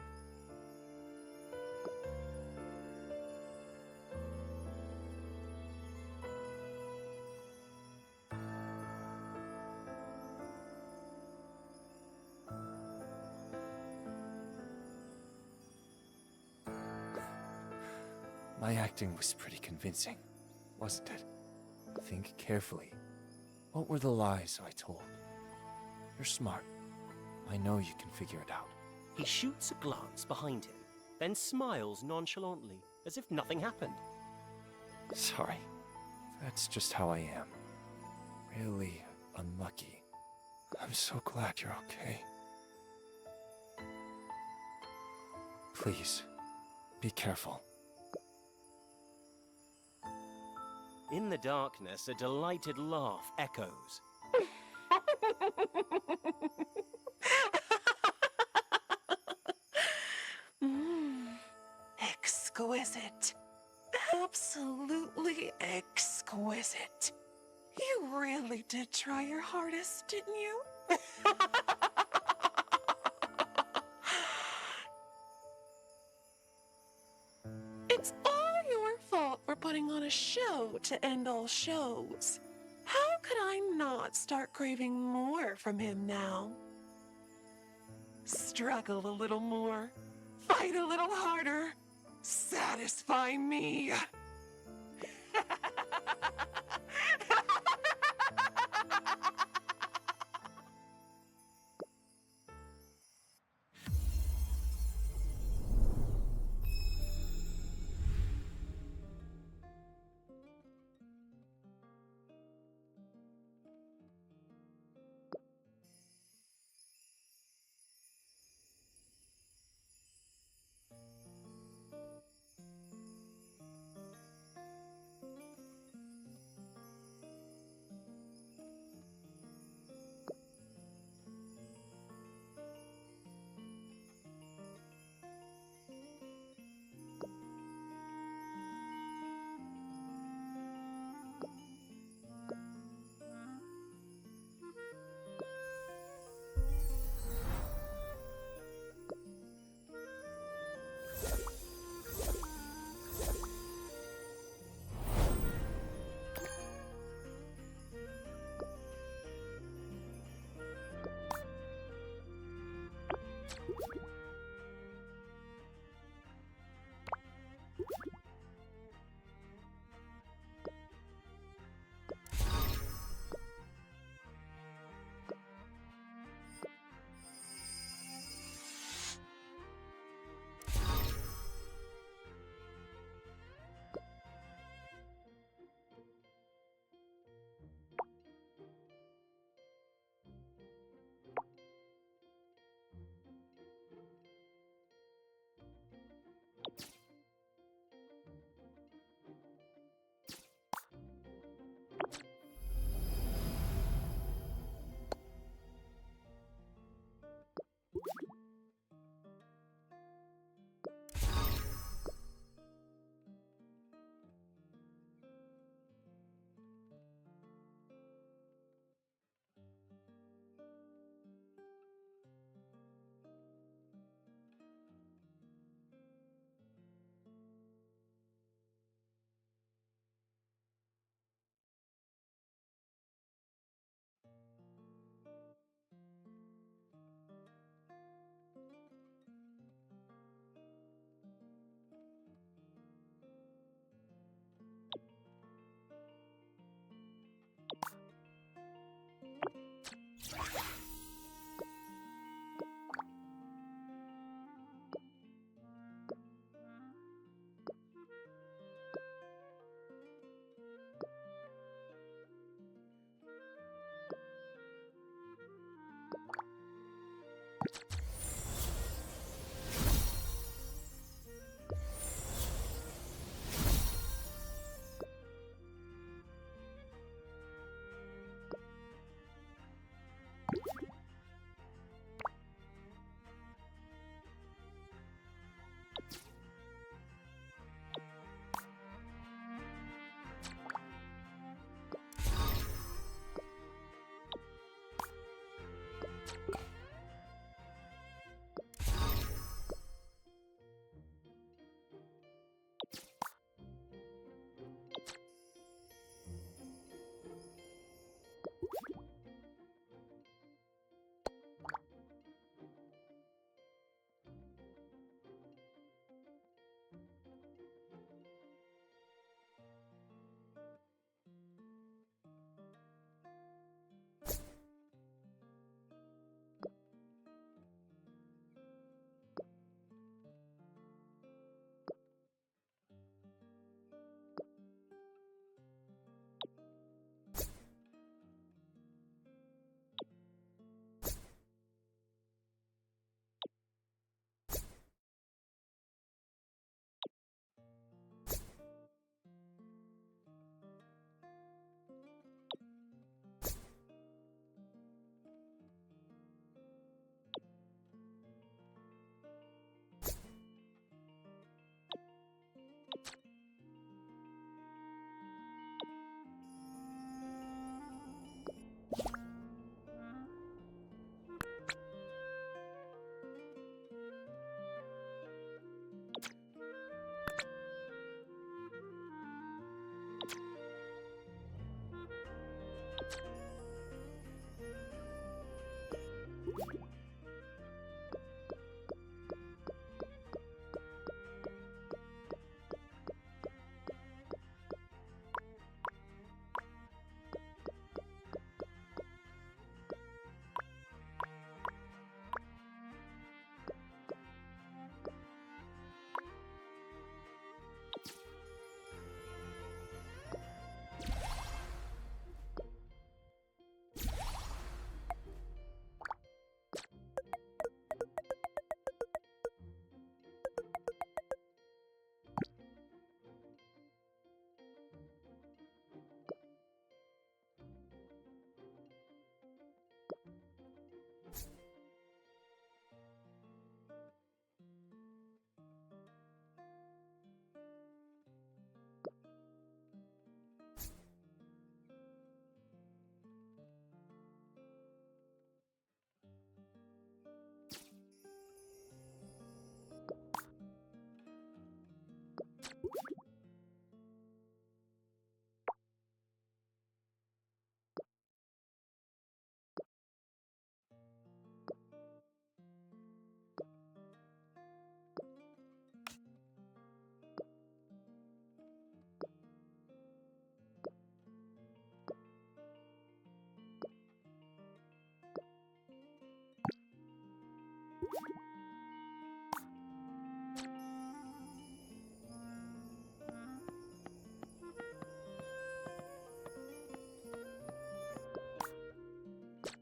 My acting was pretty convincing, wasn't it? Think carefully. What were the lies I told? You're smart. I know you can figure it out. He shoots a glance behind him then smiles nonchalantly, as if nothing happened. Sorry. That's just how I am. Really unlucky. I'm so glad you're okay. Please, be careful. In the darkness, a delighted laugh echoes. Exquisite. Absolutely exquisite. You really did try your hardest, didn't you? It's all your fault for putting on a show to end all shows. How could I not start craving more from him now? Struggle a little more. Fight a little harder. Satisfy me.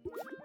you